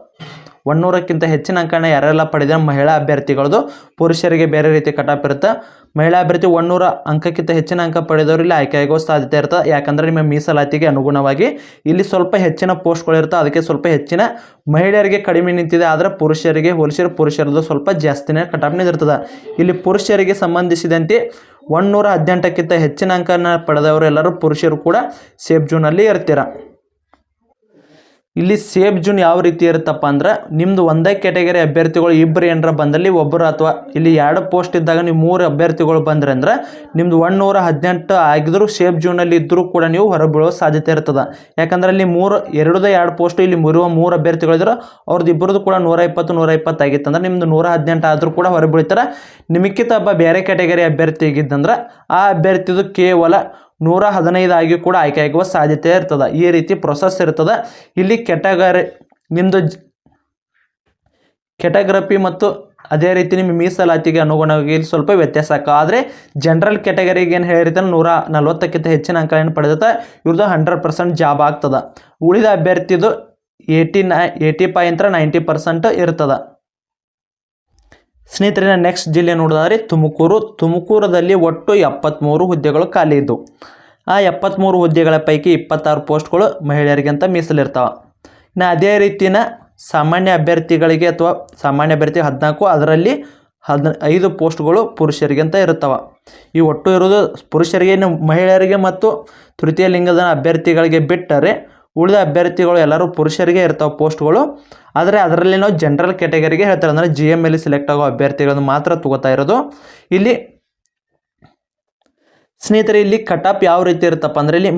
100ಕ್ಕಿಂತ ಹೆಚ್ಚಿನ ಅಂಕನ ಯಾರೆಲ್ಲ ಪಡೆದ ಮಹಿಳಾ ಅಭ್ಯರ್ಥಿಗಳದು. ಪುರುಷರಿಗೆ ಬೇರೆ ರೀತಿ ಕಟಾಪ್ ಇರುತ್ತೆ. ಮಹಿಳಾ ಅಭ್ಯರ್ಥಿ 100 ಅಂಕಕ್ಕಿಂತ ಹೆಚ್ಚಿನ ಅಂಕ ಪಡೆದವರು ಇಲ್ಲಿ ಆಯ್ಕೆ ಆಗೋ ಸಾಧ್ಯತೆ ಇರ್ತದೆ. ಯಾಕಂದರೆ ನಿಮ್ಮ ಮೀಸಲಾತಿಗೆ ಅನುಗುಣವಾಗಿ ಇಲ್ಲಿ ಸ್ವಲ್ಪ ಹೆಚ್ಚಿನ ಪೋಸ್ಟ್ಗಳು ಇರ್ತವೆ. ಅದಕ್ಕೆ ಸ್ವಲ್ಪ ಹೆಚ್ಚಿನ ಮಹಿಳೆಯರಿಗೆ ಕಡಿಮೆ ನಿಂತಿದೆ. ಆದರೆ ಪುರುಷರಿಗೆ ಹೋಲಿಸಿದ್ರೆ ಪುರುಷರದು ಸ್ವಲ್ಪ ಜಾಸ್ತಿನೇ ಕಟಾಪ್ ನಿಂತಿರ್ತದೆ. ಇಲ್ಲಿ ಪುರುಷರಿಗೆ ಸಂಬಂಧಿಸಿದಂತೆ 118ಕ್ಕಿಂತ ಹೆಚ್ಚಿನ ಅಂಕನ ಪಡೆದವರು ಎಲ್ಲರೂ ಪುರುಷರು ಕೂಡ ಸೇಫ್ ಝೋನಲ್ಲಿ ಇರ್ತೀರ. ಇಲ್ಲಿ ಸೇಫ್ ಝೋನ್ ಯಾವ ರೀತಿ ಇರುತ್ತಪ್ಪ ಅಂದ್ರೆ ನಿಮ್ಮದು ಒಂದೇ ಕ್ಯಾಟಗರಿ ಅಭ್ಯರ್ಥಿಗಳು ಇಬ್ಬರು ಏನರ ಬಂದಲ್ಲಿ ಒಬ್ಬರು ಅಥವಾ ಇಲ್ಲಿ 2 ಪೋಸ್ಟ್ ಇದ್ದಾಗ ನೀವು 3 ಅಭ್ಯರ್ಥಿಗಳು ಬಂದ್ರೆ ಅಂದ್ರೆ ನಿಮ್ಮದು 118 ಆಗಿದ್ರು ಸೇಫ್ ಝೋನಲ್ಲಿ ಇದ್ದರೂ ಕೂಡ ನೀವು ಹೊರಬೀಳೋ ಸಾಧ್ಯತೆ ಇರ್ತದೆ. ಯಾಕಂದರೆ ಅಲ್ಲಿ 2 ಪೋಸ್ಟ್ ಇಲ್ಲಿ 3 ಅಭ್ಯರ್ಥಿಗಳಿದ್ರು ಅವ್ರದ್ದು ಇಬ್ಬರದು ಕೂಡ 120 120 ಆಗಿತ್ತು ಅಂದ್ರೆ ನಿಮ್ಮದು 118 ಆದರೂ ಕೂಡ ಹೊರಬೀಳ್ತಾರೆ. ನಿಮಗಿಂತ ಒಬ್ಬ ಬೇರೆ ಕ್ಯಾಟಗರಿ ಅಭ್ಯರ್ಥಿ ಆಗಿದ್ದಂದ್ರೆ ಆ ಅಭ್ಯರ್ಥಿದು ಕೇವಲ 115 ಆಗಿ ಕೂಡ ಆಯ್ಕೆ ಆಗುವ ಸಾಧ್ಯತೆ ಇರ್ತದೆ. ಈ ರೀತಿ ಪ್ರೊಸೆಸ್ ಇರ್ತದೆ. ಇಲ್ಲಿ ನಿಮ್ಮದು ಕ್ಯಾಟಗರಪಿ ಮತ್ತು ಅದೇ ರೀತಿ ನಿಮ್ಮ ಮೀಸಲಾತಿಗೆ ಅನುಗುಣವಾಗಿ ಇಲ್ಲಿ ಸ್ವಲ್ಪ ವ್ಯತ್ಯಾಸ ಆದರೆ ಜನರಲ್ ಕ್ಯಾಟಗರಿಗೆ ಏನು ಹೇಳಿರ್ತಾನೆ 140ಕ್ಕಿಂತ ಹೆಚ್ಚಿನ ಅಂಕ ಏನು ಪಡೆದತ್ತೆ ಇವ್ರದ್ದು 100% ಜಾಬ್ ಆಗ್ತದೆ. ಉಳಿದ ಅಭ್ಯರ್ಥಿದು 85 ಅಂತ 90% ಇರ್ತದೆ. ಸ್ನೇಹಿತರೆ, ನೆಕ್ಸ್ಟ್ ಜಿಲ್ಲೆ ನೋಡೋದಾದ್ರೆ ತುಮಕೂರದಲ್ಲಿ ಒಟ್ಟು 73 ಹುದ್ದೆಗಳು ಖಾಲಿ ಇದ್ದು ಆ 73 ಹುದ್ದೆಗಳ ಪೈಕಿ 26 ಪೋಸ್ಟ್ಗಳು ಮಹಿಳೆಯರಿಗೆ ಅಂತ ಮೀಸಲಿರ್ತಾವೆ. ಇನ್ನು ಅದೇ ರೀತಿನ ಸಾಮಾನ್ಯ ಅಭ್ಯರ್ಥಿಗಳಿಗೆ ಅಥವಾ ಸಾಮಾನ್ಯ ಅಭ್ಯರ್ಥಿ 14 ಅದರಲ್ಲಿ 15 ಪೋಸ್ಟ್ಗಳು ಪುರುಷರಿಗೆ ಅಂತ ಇರ್ತವೆ. ಈ ಒಟ್ಟು ಇರೋದು ಪುರುಷರಿಗೆ, ಮಹಿಳೆಯರಿಗೆ ಮತ್ತು ತೃತೀಯ ಲಿಂಗದ ಅಭ್ಯರ್ಥಿಗಳಿಗೆ ಬಿಟ್ಟರೆ ಉಳಿದ ಅಭ್ಯರ್ಥಿಗಳು ಎಲ್ಲರೂ ಪುರುಷರಿಗೆ ಇರ್ತಾವೆ ಪೋಸ್ಟ್ಗಳು. ಆದರೆ ಅದರಲ್ಲಿ ನಾವು ಜನರಲ್ ಕ್ಯಾಟಗರಿಗೆ ಹೇಳ್ತಾರೆ ಅಂದರೆ GML ಸೆಲೆಕ್ಟ್ ಆಗೋ ಅಭ್ಯರ್ಥಿಗಳನ್ನು ಮಾತ್ರ ತಗೋತಾ ಇರೋದು. ಇಲ್ಲಿ ಸ್ನೇಹಿತರೆ, ಇಲ್ಲಿ ಕಟಾಪ್ ಯಾವ ರೀತಿ ಇರುತ್ತಪ್ಪ ಅಂದರೆ ಇಲ್ಲಿ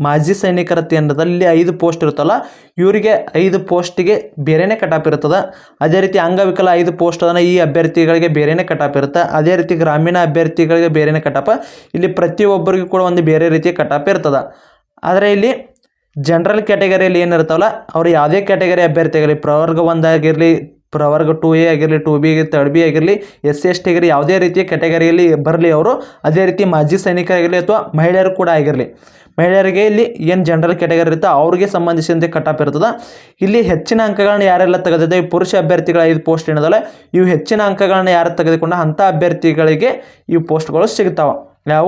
ಮಾಜಿ ಸೈನಿಕರ ಕೇಂದ್ರದಲ್ಲಿ ಇಲ್ಲಿ 5 ಪೋಸ್ಟ್ ಇರುತ್ತಲ್ಲ ಇವರಿಗೆ 5 ಪೋಸ್ಟಿಗೆ ಬೇರೆಯೇ ಕಟಾಪ್ ಇರ್ತದೆ. ಅದೇ ರೀತಿ ಅಂಗವಿಕಲ 5 ಪೋಸ್ಟ್ ಅದನ್ನು ಈ ಅಭ್ಯರ್ಥಿಗಳಿಗೆ ಬೇರೆಯೇ ಕಟಾಪ್ ಇರುತ್ತೆ. ಅದೇ ರೀತಿ ಗ್ರಾಮೀಣ ಅಭ್ಯರ್ಥಿಗಳಿಗೆ ಬೇರೆಯೇ ಕಟಾಪ. ಇಲ್ಲಿ ಪ್ರತಿಯೊಬ್ಬರಿಗೂ ಕೂಡ ಒಂದು ಬೇರೆ ರೀತಿಯ ಕಟಾಪ್ ಇರ್ತದೆ. ಆದರೆ ಇಲ್ಲಿ ಜನರಲ್ ಕ್ಯಾಟಗರಿಯಲ್ಲಿ ಏನಿರ್ತಾವಲ್ಲ ಅವರು ಯಾವುದೇ ಕ್ಯಾಟಗರಿ ಅಭ್ಯರ್ಥಿಯಾಗಲಿ ಪ್ರವರ್ಗ 1 ಆಗಿರಲಿ ಪ್ರವರ್ಗ 2A ಆಗಿರಲಿ 2B 3rd B ಆಗಿರಲಿ SC ST ಆಗಿರಲಿ ಯಾವುದೇ ರೀತಿಯ ಕ್ಯಾಟಗರಿಯಲ್ಲಿ ಬರಲಿ ಅವರು. ಅದೇ ರೀತಿ ಮಾಜಿ ಸೈನಿಕರಾಗಿರಲಿ ಅಥವಾ ಮಹಿಳೆಯರು ಕೂಡ ಆಗಿರಲಿ ಮಹಿಳೆಯರಿಗೆ ಇಲ್ಲಿ ಏನು ಜನರಲ್ ಕ್ಯಾಟಗರಿ ಇರುತ್ತೆ ಅವ್ರಿಗೆ ಸಂಬಂಧಿಸಿದಂತೆ ಕಟಾಪ್ ಇರ್ತದೆ. ಇಲ್ಲಿ ಹೆಚ್ಚಿನ ಅಂಕಗಳನ್ನ ಯಾರೆಲ್ಲ ತೆಗೆದಿದೆ ಈ ಪುರುಷ ಅಭ್ಯರ್ಥಿಗಳ 5 ಪೋಸ್ಟ್ ಏನಿದಲ್ಲ ಇವು ಹೆಚ್ಚಿನ ಅಂಕಗಳನ್ನ ಯಾರು ತೆಗೆದುಕೊಂಡ ಅಂಥ ಅಭ್ಯರ್ಥಿಗಳಿಗೆ ಈ ಪೋಸ್ಟ್ಗಳು ಸಿಗ್ತಾವೆ. ಯಾವ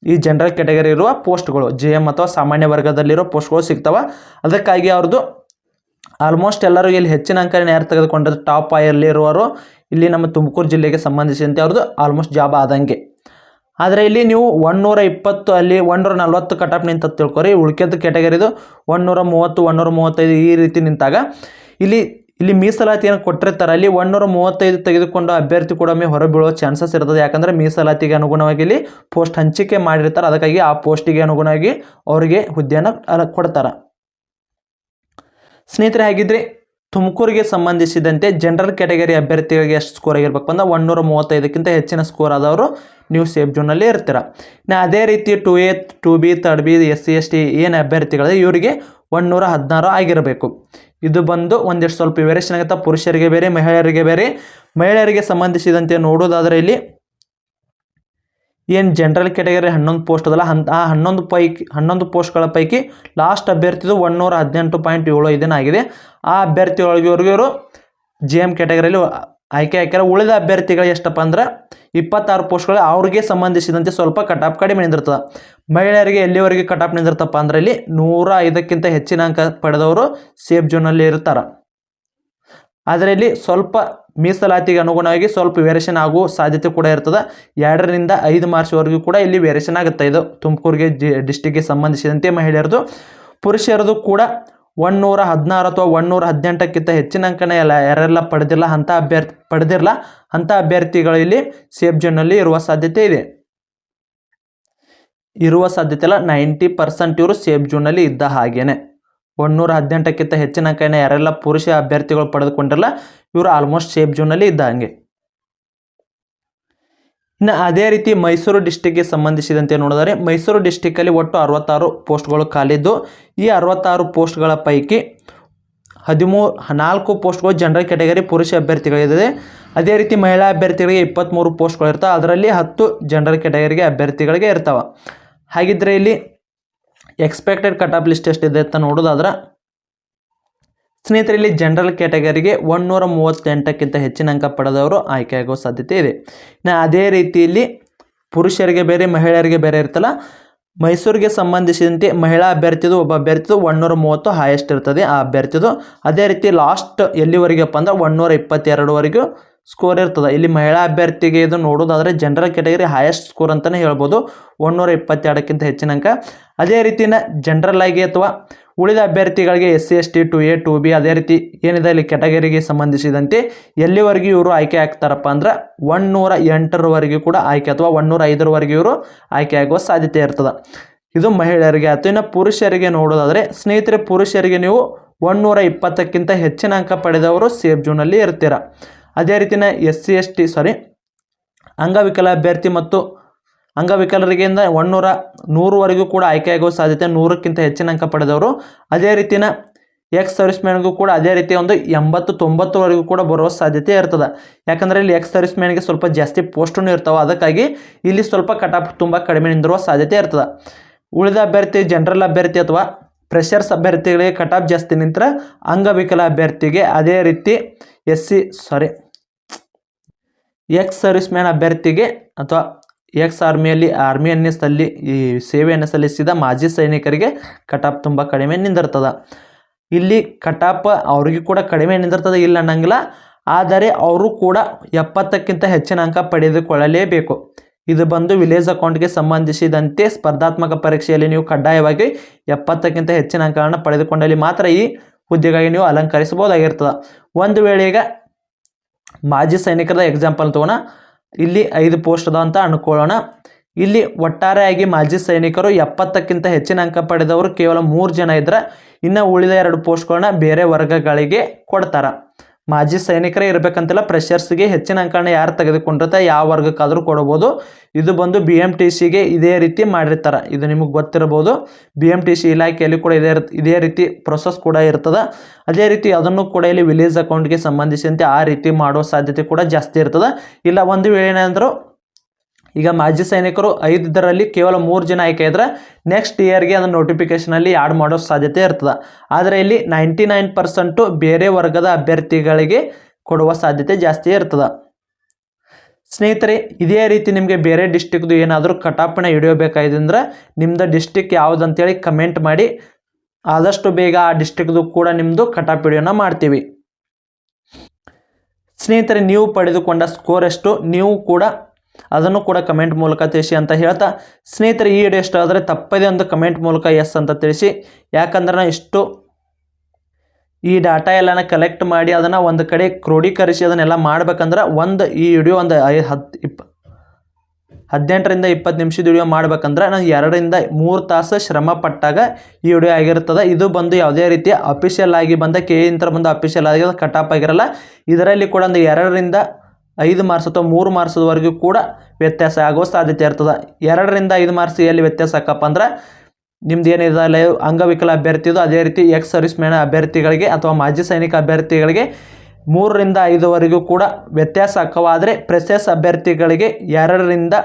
ಈ ಜನರಲ್ ಕ್ಯಾಟಗರಿ ಇರುವ ಪೋಸ್ಟ್ಗಳು GM ಅಥವಾ ಸಾಮಾನ್ಯ ವರ್ಗದಲ್ಲಿರೋ ಪೋಸ್ಟ್ಗಳು ಸಿಗ್ತಾವೆ. ಅದಕ್ಕಾಗಿ ಅವ್ರದ್ದು ಆಲ್ಮೋಸ್ಟ್ ಎಲ್ಲರೂ ಇಲ್ಲಿ ಹೆಚ್ಚಿನ ಅಂಕನ ಯಾರು ತೆಗೆದುಕೊಂಡ್ರೆ ಟಾಪ್ ಆಯಲ್ಲಿ ಇರುವವರು ಇಲ್ಲಿ ನಮ್ಮ ತುಮಕೂರು ಜಿಲ್ಲೆಗೆ ಸಂಬಂಧಿಸಿದಂತೆ ಅವ್ರದ್ದು ಆಲ್ಮೋಸ್ಟ್ ಜಾಬ್ ಆದಂಗೆ. ಆದರೆ ಇಲ್ಲಿ ನೀವು 120 ಅಲ್ಲಿ 140 ಕಟಾಪ್ ನಿಂತ ತಿಳ್ಕೊರಿ. ಉಳ್ಕೆದ ಕ್ಯಾಟಗರಿದು 130 135 ಈ ರೀತಿ ನಿಂತಾಗ ಇಲ್ಲಿ ಇಲ್ಲಿ ಮೀಸಲಾತಿಯನ್ನು ಕೊಟ್ಟಿರ್ತಾರೆ ಅಲ್ಲಿ 135 ತೆಗೆದುಕೊಂಡು ಅಭ್ಯರ್ಥಿ ಕೂಡ ಹೊರಬೀಳುವ ಚಾನ್ಸಸ್ ಇರ್ತದೆ. ಯಾಕಂದರೆ ಮೀಸಲಾತಿಗೆ ಅನುಗುಣವಾಗಿ ಇಲ್ಲಿ ಪೋಸ್ಟ್ ಹಂಚಿಕೆ ಮಾಡಿರ್ತಾರೆ, ಅದಕ್ಕಾಗಿ ಆ ಪೋಸ್ಟಿಗೆ ಅನುಗುಣವಾಗಿ ಅವರಿಗೆ ಹುದ್ದೆಯನ್ನು ಕೊಡ್ತಾರೆ. ಸ್ನೇಹಿತರೆ, ಹಾಗಿದ್ರೆ ತುಮಕೂರಿಗೆ ಸಂಬಂಧಿಸಿದಂತೆ ಜನರಲ್ ಕ್ಯಾಟಗರಿ ಅಭ್ಯರ್ಥಿಗಳಿಗೆ ಎಷ್ಟು ಸ್ಕೋರ್ ಆಗಿರ್ಬೇಕು ಅಂದ್ರೆ 135ಕ್ಕಿಂತ ಹೆಚ್ಚಿನ ಸ್ಕೋರ್ ಆದವರು ನೀವು ಸೇಫ್ ಝೋನಲ್ಲಿ ಇರ್ತೀರ. ಅದೇ ರೀತಿ 2A 2B 3B SC ST ಏನು ಅಭ್ಯರ್ಥಿಗಳಿದೆ ಇವರಿಗೆ 116 ಆಗಿರಬೇಕು. ಇದು ಬಂದು ಒಂದಿಷ್ಟು ಸ್ವಲ್ಪ ವೇರಿಯೇಷನ್ ಆಗುತ್ತೆ. ಪುರುಷರಿಗೆ ಬೇರೆ, ಮಹಿಳೆಯರಿಗೆ ಬೇರೆ. ಮಹಿಳೆಯರಿಗೆ ಸಂಬಂಧಿಸಿದಂತೆ ನೋಡೋದಾದರೆ ಇಲ್ಲಿ ಏನು ಜನರಲ್ ಕ್ಯಾಟಗರಿ 11 ಪೋಸ್ಟ್ ಅದಲ್ಲ, ಆ 11 ಪೋಸ್ಟ್ಗಳ ಪೈಕಿ ಲಾಸ್ಟ್ ಅಭ್ಯರ್ಥಿದು 118.75 ಆಗಿದೆ. ಆ ಅಭ್ಯರ್ಥಿ ಒಳಗೆ ಇವರು JM ಕ್ಯಾಟಗರಿಯಲ್ಲಿ ಆಯ್ಕೆ ಹಾಕ್ಯಾರ. ಉಳಿದ ಅಭ್ಯರ್ಥಿಗಳು ಎಷ್ಟಪ್ಪ ಅಂದ್ರೆ 26 ಪೋಸ್ಟ್ಗಳು ಅವ್ರಿಗೆ ಸಂಬಂಧಿಸಿದಂತೆ ಸ್ವಲ್ಪ ಕಟಾಪ್ ಕಡಿಮೆ ನಿಂದಿರ್ತದೆ. ಮಹಿಳೆಯರಿಗೆ ಎಲ್ಲಿವರೆಗೆ ಕಟಾಪ್ ನಿಂದಿರ್ತಪ್ಪ ಅಂದ್ರೆ ಇಲ್ಲಿ 105ಕ್ಕಿಂತ ಹೆಚ್ಚಿನ ಅಂಕ ಪಡೆದವರು ಸೇಫ್ ಝೋನಲ್ಲಿ ಇರ್ತಾರೆ. ಆದರೆ ಇಲ್ಲಿ ಸ್ವಲ್ಪ ಮೀಸಲಾತಿಗೆ ಅನುಗುಣವಾಗಿ ಸ್ವಲ್ಪ ವೇರಿಯೇಷನ್ ಆಗುವ ಸಾಧ್ಯತೆ ಕೂಡ ಇರ್ತದೆ. 2 ರಿಂದ 5 ಮಾರ್ಚ್ವರೆಗೂ ಕೂಡ ಇಲ್ಲಿ ವೇರಿಯೇಷನ್ ಆಗುತ್ತೆ. ಇದು ತುಮಕೂರಿಗೆ ಡಿಸ್ಟಿಕ್ಗೆ ಸಂಬಂಧಿಸಿದಂತೆ ಮಹಿಳೆಯರದು. ಪುರುಷರದು ಕೂಡ 116 ಅಥವಾ 118ಕ್ಕಿಂತ ಹೆಚ್ಚಿನ ಅಂಕನ ಯಾರೆಲ್ಲ ಪಡೆದಿರಲ್ಲ ಅಂಥ ಅಭ್ಯರ್ಥಿಗಳು ಇಲ್ಲಿ ಸೇಫ್ ಝೋನಲ್ಲಿ ಇರುವ ಸಾಧ್ಯತೆ ಇದೆ. ಇರುವ ಸಾಧ್ಯತೆ ಇಲ್ಲ, 90% ಇವರು ಸೇಫ್ ಝೋನಲ್ಲಿ ಇದ್ದ ಹಾಗೇನೆ. 118ಕ್ಕಿಂತ ಹೆಚ್ಚಿನ ಅಂಕನ ಯಾರೆಲ್ಲ ಪುರುಷ ಅಭ್ಯರ್ಥಿಗಳು ಪಡೆದುಕೊಂಡಿರಲ್ಲ ಇವರು ಆಲ್ಮೋಸ್ಟ್ ಸೇಫ್ ಝೋನಲ್ಲಿ ಇದ್ದ ಹಾಗೆ. ಇನ್ನು ಅದೇ ರೀತಿ ಮೈಸೂರು ಡಿಸ್ಟಿಕ್ಗೆ ಸಂಬಂಧಿಸಿದಂತೆ ನೋಡಿದರೆ ಮೈಸೂರು ಡಿಸ್ಟಿಕ್ಕಲ್ಲಿ ಒಟ್ಟು 66 ಪೋಸ್ಟ್ಗಳು ಖಾಲಿದ್ದು, ಈ 66 ಪೋಸ್ಟ್ಗಳ ಪೈಕಿ 4 ಪೋಸ್ಟ್ಗಳು ಜನರಲ್ ಕ್ಯಾಟಗರಿ ಪುರುಷ ಅಭ್ಯರ್ಥಿಗಳಿದೆ. ಅದೇ ರೀತಿ ಮಹಿಳಾ ಅಭ್ಯರ್ಥಿಗಳಿಗೆ 23 ಪೋಸ್ಟ್ಗಳು ಇರ್ತವೆ. ಅದರಲ್ಲಿ 10 ಜನರಲ್ ಕ್ಯಾಟಗರಿಗೆ ಅಭ್ಯರ್ಥಿಗಳಿಗೆ ಇರ್ತವೆ. ಹಾಗಿದ್ರೆ ಇಲ್ಲಿ ಎಕ್ಸ್ಪೆಕ್ಟೆಡ್ ಕಟ್ ಆಫ್ ಲಿಸ್ಟ್ ಎಷ್ಟಿದೆ ಅಂತ ನೋಡೋದಾದ್ರೆ ಸ್ನೇಹಿತರೆ ಇಲ್ಲಿ ಜನರಲ್ ಕ್ಯಾಟಗರಿಗೆ 138ಕ್ಕಿಂತ ಹೆಚ್ಚಿನ ಅಂಕ ಪಡೆದವರು ಆಯ್ಕೆಯಾಗುವ ಸಾಧ್ಯತೆ ಇದೆ. ಅದೇ ರೀತಿಯಲ್ಲಿ ಪುರುಷರಿಗೆ ಬೇರೆ, ಮಹಿಳೆಯರಿಗೆ ಬೇರೆ ಇರ್ತಲ್ಲ. ಮೈಸೂರಿಗೆ ಸಂಬಂಧಿಸಿದಂತೆ ಮಹಿಳಾ ಅಭ್ಯರ್ಥಿದು ಒಬ್ಬ ಅಭ್ಯರ್ಥಿದು 130 ಹೈಯೆಸ್ಟ್ ಇರ್ತದೆ ಆ ಅಭ್ಯರ್ಥಿದು. ಅದೇ ರೀತಿ ಲಾಸ್ಟ್ ಎಲ್ಲಿವರೆಗಪ್ಪ ಅಂದ್ರೆ 122ವರೆಗೂ ಸ್ಕೋರ್ ಇರ್ತದೆ. ಇಲ್ಲಿ ಮಹಿಳಾ ಅಭ್ಯರ್ಥಿಗೆ ಇದು ನೋಡೋದಾದರೆ ಜನರಲ್ ಕ್ಯಾಟಗರಿ ಹೈಯೆಸ್ಟ್ ಸ್ಕೋರ್ ಅಂತಲೇ ಹೇಳ್ಬೋದು, 122ಕ್ಕಿಂತ ಹೆಚ್ಚಿನ ಅಂಕ. ಅದೇ ರೀತಿನ ಜನರಲ್ ಆಗಿ ಅಥವಾ ಉಳಿದ ಅಭ್ಯರ್ಥಿಗಳಿಗೆ SC ST 2A 2B ಅದೇ ರೀತಿ ಏನಿದೆ ಇಲ್ಲಿ ಕ್ಯಾಟಗರಿಗೆ ಸಂಬಂಧಿಸಿದಂತೆ ಎಲ್ಲಿವರೆಗೂ ಇವರು ಆಯ್ಕೆ ಆಗ್ತಾರಪ್ಪ ಅಂದ್ರೆ 108ರವರೆಗೂ ಕೂಡ ಆಯ್ಕೆ ಅಥವಾ 105ರವರೆಗೂ ಇವರು ಆಯ್ಕೆ ಆಗುವ ಸಾಧ್ಯತೆ ಇರ್ತದೆ. ಇದು ಮಹಿಳೆಯರಿಗೆ ಆಯಿತು. ಇನ್ನು ಪುರುಷರಿಗೆ ನೋಡೋದಾದರೆ ಸ್ನೇಹಿತರೆ ಪುರುಷರಿಗೆ ನೀವು 120ಕ್ಕಿಂತ ಹೆಚ್ಚಿನ ಅಂಕ ಪಡೆದವರು ಸೇಫ್ ಝೋನಲ್ಲಿ ಇರ್ತೀರ. ಅದೇ ರೀತಿನ SC ST ಅಂಗವಿಕಲ ಅಭ್ಯರ್ಥಿ ಮತ್ತು ಅಂಗವಿಕಲರಿಗಿಂದ 100ವರೆಗೂ ಕೂಡ ಆಯ್ಕೆಯಾಗುವ ಸಾಧ್ಯತೆ, 100ಕ್ಕಿಂತ ಹೆಚ್ಚಿನ ಅಂಕ ಪಡೆದವರು. ಅದೇ ರೀತಿನ ಎಕ್ಸ್ ಸರ್ವಿಸ್ ಮ್ಯಾನ್ಗೂ ಕೂಡ ಅದೇ ರೀತಿ ಒಂದು 80-90ವರೆಗೂ ಕೂಡ ಬರುವ ಸಾಧ್ಯತೆ ಇರ್ತದೆ. ಯಾಕಂದರೆ ಇಲ್ಲಿ ಎಕ್ಸ್ ಸರ್ವಿಸ್ ಮ್ಯಾನ್ಗೆ ಸ್ವಲ್ಪ ಜಾಸ್ತಿ ಪೋಸ್ಟೂ ಇರ್ತಾವೆ, ಅದಕ್ಕಾಗಿ ಇಲ್ಲಿ ಸ್ವಲ್ಪ ಕಟಾಪ್ ತುಂಬ ಕಡಿಮೆ ನಿಂದಿರುವ ಸಾಧ್ಯತೆ ಇರ್ತದೆ. ಉಳಿದ ಅಭ್ಯರ್ಥಿ ಜನರಲ್ ಅಭ್ಯರ್ಥಿ ಅಥವಾ ಫ್ರೆಷರ್ಸ್ ಅಭ್ಯರ್ಥಿಗಳಿಗೆ ಕಟಾಪ್ ಜಾಸ್ತಿ ನಿಂತರೆ ಅಂಗವಿಕಲ ಅಭ್ಯರ್ಥಿಗೆ ಅದೇ ರೀತಿ ಎಕ್ಸ್ ಸರ್ವಿಸ್ ಮ್ಯಾನ್ ಅಭ್ಯರ್ಥಿಗೆ ಅಥವಾ ಎಕ್ಸ್ ಆರ್ಮಿಯನ್ನು ಈ ಸೇವೆಯನ್ನು ಸಲ್ಲಿಸಿದ ಮಾಜಿ ಸೈನಿಕರಿಗೆ ಕಟಾಪ್ ತುಂಬ ಕಡಿಮೆ ನಿಂದಿರ್ತದೆ. ಇಲ್ಲಿ ಕಟಾಪ್ ಅವ್ರಿಗೆ ಕೂಡ ಕಡಿಮೆ ನಿಂದಿರ್ತದೆ ಇಲ್ಲ ಅನ್ನಂಗಿಲ್ಲ, ಆದರೆ ಅವರು ಕೂಡ 70ಕ್ಕಿಂತ ಹೆಚ್ಚಿನ ಅಂಕ ಪಡೆದುಕೊಳ್ಳಲೇಬೇಕು. ಇದು ಬಂದು ವಿಲೇಜ್ ಅಕೌಂಟ್ಗೆ ಸಂಬಂಧಿಸಿದಂತೆ ಸ್ಪರ್ಧಾತ್ಮಕ ಪರೀಕ್ಷೆಯಲ್ಲಿ ನೀವು ಕಡ್ಡಾಯವಾಗಿ 70ಕ್ಕಿಂತ ಹೆಚ್ಚಿನ ಅಂಕಗಳನ್ನು ಪಡೆದುಕೊಂಡಲ್ಲಿ ಮಾತ್ರ ಈ ಹುದ್ದೆಗಾಗಿ ನೀವು ಅಲಂಕರಿಸಬಹುದಾಗಿರ್ತದೆ. ಒಂದು ವೇಳೆ ಈಗ ಮಾಜಿ ಸೈನಿಕರ ಎಕ್ಸಾಂಪಲ್ ತಗೋಣ, ಇಲ್ಲಿ 5 ಪೋಸ್ಟ್ ಅದ ಅಂತ ಅನ್ಕೊಳ್ಳೋಣ. ಇಲ್ಲಿ ಒಟ್ಟಾರೆಯಾಗಿ ಮಾಜಿ ಸೈನಿಕರು 70ಕ್ಕಿಂತ ಹೆಚ್ಚಿನ ಅಂಕ ಪಡೆದವರು ಕೇವಲ 3 ಜನ ಇದ್ರೆ ಇನ್ನು ಉಳಿದ 2 ಪೋಸ್ಟ್ಗಳನ್ನ ಬೇರೆ ವರ್ಗಗಳಿಗೆ ಕೊಡ್ತಾರೆ. ಮಾಜಿ ಸೈನಿಕರೇ ಇರಬೇಕಂತಿಲ್ಲ, ಫ್ರೆಷರ್ಸ್ಗೆ ಹೆಚ್ಚಿನ ಅಂಕಗಳನ್ನ ಯಾರು ತೆಗೆದುಕೊಂಡಿರ್ತಾರೆ ಯಾವ ವರ್ಗಕ್ಕಾದರೂ ಕೊಡಬಹುದು. ಇದು ಬಂದು BMTCಗೆ ಇದೇ ರೀತಿ ಮಾಡಿರ್ತಾರೆ, ಇದು ನಿಮಗೆ ಗೊತ್ತಿರಬಹುದು. BMTC ಇಲಾಖೆಯಲ್ಲಿ ಕೂಡ ಇದೇ ರೀತಿ ಪ್ರೊಸೆಸ್ ಕೂಡ ಇರ್ತದೆ. ಅದೇ ರೀತಿ ಅದನ್ನು ಕೂಡ ಇಲ್ಲಿ ವಿಲೇಜ್ ಅಕೌಂಟ್ಗೆ ಸಂಬಂಧಿಸಿದಂತೆ ಆ ರೀತಿ ಮಾಡೋ ಸಾಧ್ಯತೆ ಕೂಡ ಜಾಸ್ತಿ ಇರ್ತದೆ. ಇಲ್ಲ ಒಂದು ವೇಳೆ ಏನಾದರೂ ಈಗ ಮಾಜಿ ಸೈನಿಕರು 5 ಕೇವಲ 3 ಜನ ಆಯ್ಕೆ ಇದ್ರೆ ನೆಕ್ಸ್ಟ್ ಇಯರ್ಗೆ ಅದನ್ನು ನೋಟಿಫಿಕೇಷನಲ್ಲಿ ಆ್ಯಡ್ ಮಾಡೋ ಸಾಧ್ಯತೆ ಇರ್ತದೆ. ಆದರೆ ಇಲ್ಲಿ 99% ಬೇರೆ ವರ್ಗದ ಅಭ್ಯರ್ಥಿಗಳಿಗೆ ಕೊಡುವ ಸಾಧ್ಯತೆ ಜಾಸ್ತಿ ಇರ್ತದೆ. ಸ್ನೇಹಿತರೆ ಇದೇ ರೀತಿ ನಿಮಗೆ ಬೇರೆ ಡಿಸ್ಟಿಕ್ದು ಏನಾದರೂ ಕಟಾಪನ್ನ ಹಿಡಿಯಬೇಕಾಗಿದೆ ಅಂದ್ರೆ ನಿಮ್ಮದು ಡಿಸ್ಟಿಕ್ ಯಾವುದಂತೇಳಿ ಕಮೆಂಟ್ ಮಾಡಿ, ಆದಷ್ಟು ಬೇಗ ಆ ಡಿಸ್ಟಿಕ್ದು ಕೂಡ ನಿಮ್ಮದು ಕಟಾಪ್ ವಿಡಿಯೋನ ಮಾಡ್ತೀವಿ. ಸ್ನೇಹಿತರೆ ನೀವು ಪಡೆದುಕೊಂಡ ಸ್ಕೋರ್ ಎಷ್ಟು ನೀವು ಕೂಡ ಅದನ್ನು ಕೂಡ ಕಮೆಂಟ್ ಮೂಲಕ ತಿಳಿಸಿ ಅಂತ ಹೇಳ್ತಾ, ಸ್ನೇಹಿತರೆ ಈ ವಿಡಿಯೋ ಇಷ್ಟ ಆದರೆ ತಪ್ಪದೇ ಒಂದು ಕಮೆಂಟ್ ಮೂಲಕ ಎಸ್ ಅಂತ ತಿಳಿಸಿ. ಯಾಕಂದ್ರೆ ನಾನು ಈ ಡಾಟಾ ಎಲ್ಲನ ಕಲೆಕ್ಟ್ ಮಾಡಿ ಅದನ್ನು ಒಂದು ಕಡೆ ಕ್ರೋಢೀಕರಿಸಿ ಅದನ್ನೆಲ್ಲ ಮಾಡ್ಬೇಕಂದ್ರೆ ಈ ವಿಡಿಯೋ ಒಂದು 18ರಿಂದ 20 ನಿಮಿಷದ ವಿಡಿಯೋ ಮಾಡ್ಬೇಕಂದ್ರೆ ನಾನು 2ರಿಂದ 3 ತಾಸು ಶ್ರಮ ಪಟ್ಟಾಗ ಈ ವಿಡಿಯೋ ಆಗಿರ್ತದೆ. ಇದು ಬಂದು ಯಾವುದೇ ರೀತಿಯ ಅಫಿಷಿಯಲ್ ಆಗಿ ಬಂದ KE ಬಂದು ಅಫಿಷಿಯಲ್ ಆಗಿ ಕಟಾಪ್ ಆಗಿರಲ್ಲ. ಇದರಲ್ಲಿ ಕೂಡ ಒಂದು 2ರಿಂದ 5 ಮಾರ್ಕ್ಸ್ ಅಥವಾ 3 ಮಾರ್ಕ್ಸ್ವರೆಗೂ ಕೂಡ ವ್ಯತ್ಯಾಸ ಆಗುವ ಸಾಧ್ಯತೆ ಇರ್ತದೆ. 2ರಿಂದ 5 ಮಾರ್ಕ್ಸ್ ಎಲ್ಲಿ ವ್ಯತ್ಯಾಸ ಆಕಪ್ಪ ಅಂದ್ರೆ ನಿಮ್ದು ಏನಿದೆ ಅಂಗವಿಕಲ ಅಭ್ಯರ್ಥಿದು, ಅದೇ ರೀತಿ ಎಕ್ಸ್ ಸರ್ವಿಸ್ ಮ್ಯಾನ್ ಅಭ್ಯರ್ಥಿಗಳಿಗೆ ಅಥವಾ ಮಾಜಿ ಸೈನಿಕ ಅಭ್ಯರ್ಥಿಗಳಿಗೆ 3ರಿಂದ 5ವರೆಗೂ ಕೂಡ ವ್ಯತ್ಯಾಸ ಆಕ್ಕವಾದರೆ ಪ್ರೆಸೆಸ್ ಅಭ್ಯರ್ಥಿಗಳಿಗೆ 2ರಿಂದ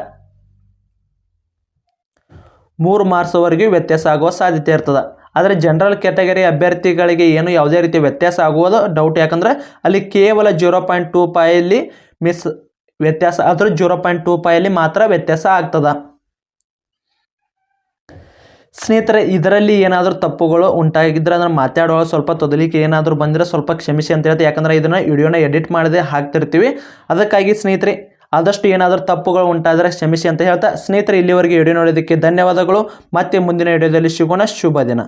3 ಮಾರ್ಕ್ಸ್ವರೆಗೂ ವ್ಯತ್ಯಾಸ ಆಗುವ ಸಾಧ್ಯತೆ ಇರ್ತದೆ. ಆದರೆ ಜನರಲ್ ಕ್ಯಾಟಗರಿ ಅಭ್ಯರ್ಥಿಗಳಿಗೆ ಏನು ಯಾವುದೇ ರೀತಿ ವ್ಯತ್ಯಾಸ ಆಗುವುದು ಡೌಟ್. ಯಾಕಂದರೆ ಅಲ್ಲಿ ಕೇವಲ 0.25 ಮಿಸ್ ವ್ಯತ್ಯಾಸ ಆದರೂ 0.25 ಮಾತ್ರ ವ್ಯತ್ಯಾಸ ಆಗ್ತದೆ. ಸ್ನೇಹಿತರೆ, ಇದರಲ್ಲಿ ಏನಾದರೂ ತಪ್ಪುಗಳು ಉಂಟಾಗಿದ್ದರೆ ಅದನ್ನು ಮಾತಾಡುವಾಗ ಸ್ವಲ್ಪ ತೊದಲಿಕೆ ಏನಾದರೂ ಬಂದರೆ ಸ್ವಲ್ಪ ಕ್ಷಮಿಸಿ ಅಂತ ಹೇಳ್ತೀವಿ. ಯಾಕಂದರೆ ಇದನ್ನು ವಿಡಿಯೋನ ಎಡಿಟ್ ಮಾಡದೆ ಹಾಕ್ತಿರ್ತೀವಿ. ಅದಕ್ಕಾಗಿ ಸ್ನೇಹಿತರೆ ಆದಷ್ಟು ಏನಾದರೂ ತಪ್ಪುಗಳು ಉಂಟಾದರೆ ಕ್ಷಮಿಸಿ ಅಂತ ಹೇಳ್ತಾ ಸ್ನೇಹಿತರೆ ಇಲ್ಲಿವರೆಗೆ ವಿಡಿಯೋ ನೋಡೋದಕ್ಕೆ ಧನ್ಯವಾದಗಳು. ಮತ್ತೆ ಮುಂದಿನ ವಿಡಿಯೋದಲ್ಲಿ ಸಿಗೋಣ. ಶುಭ ದಿನ.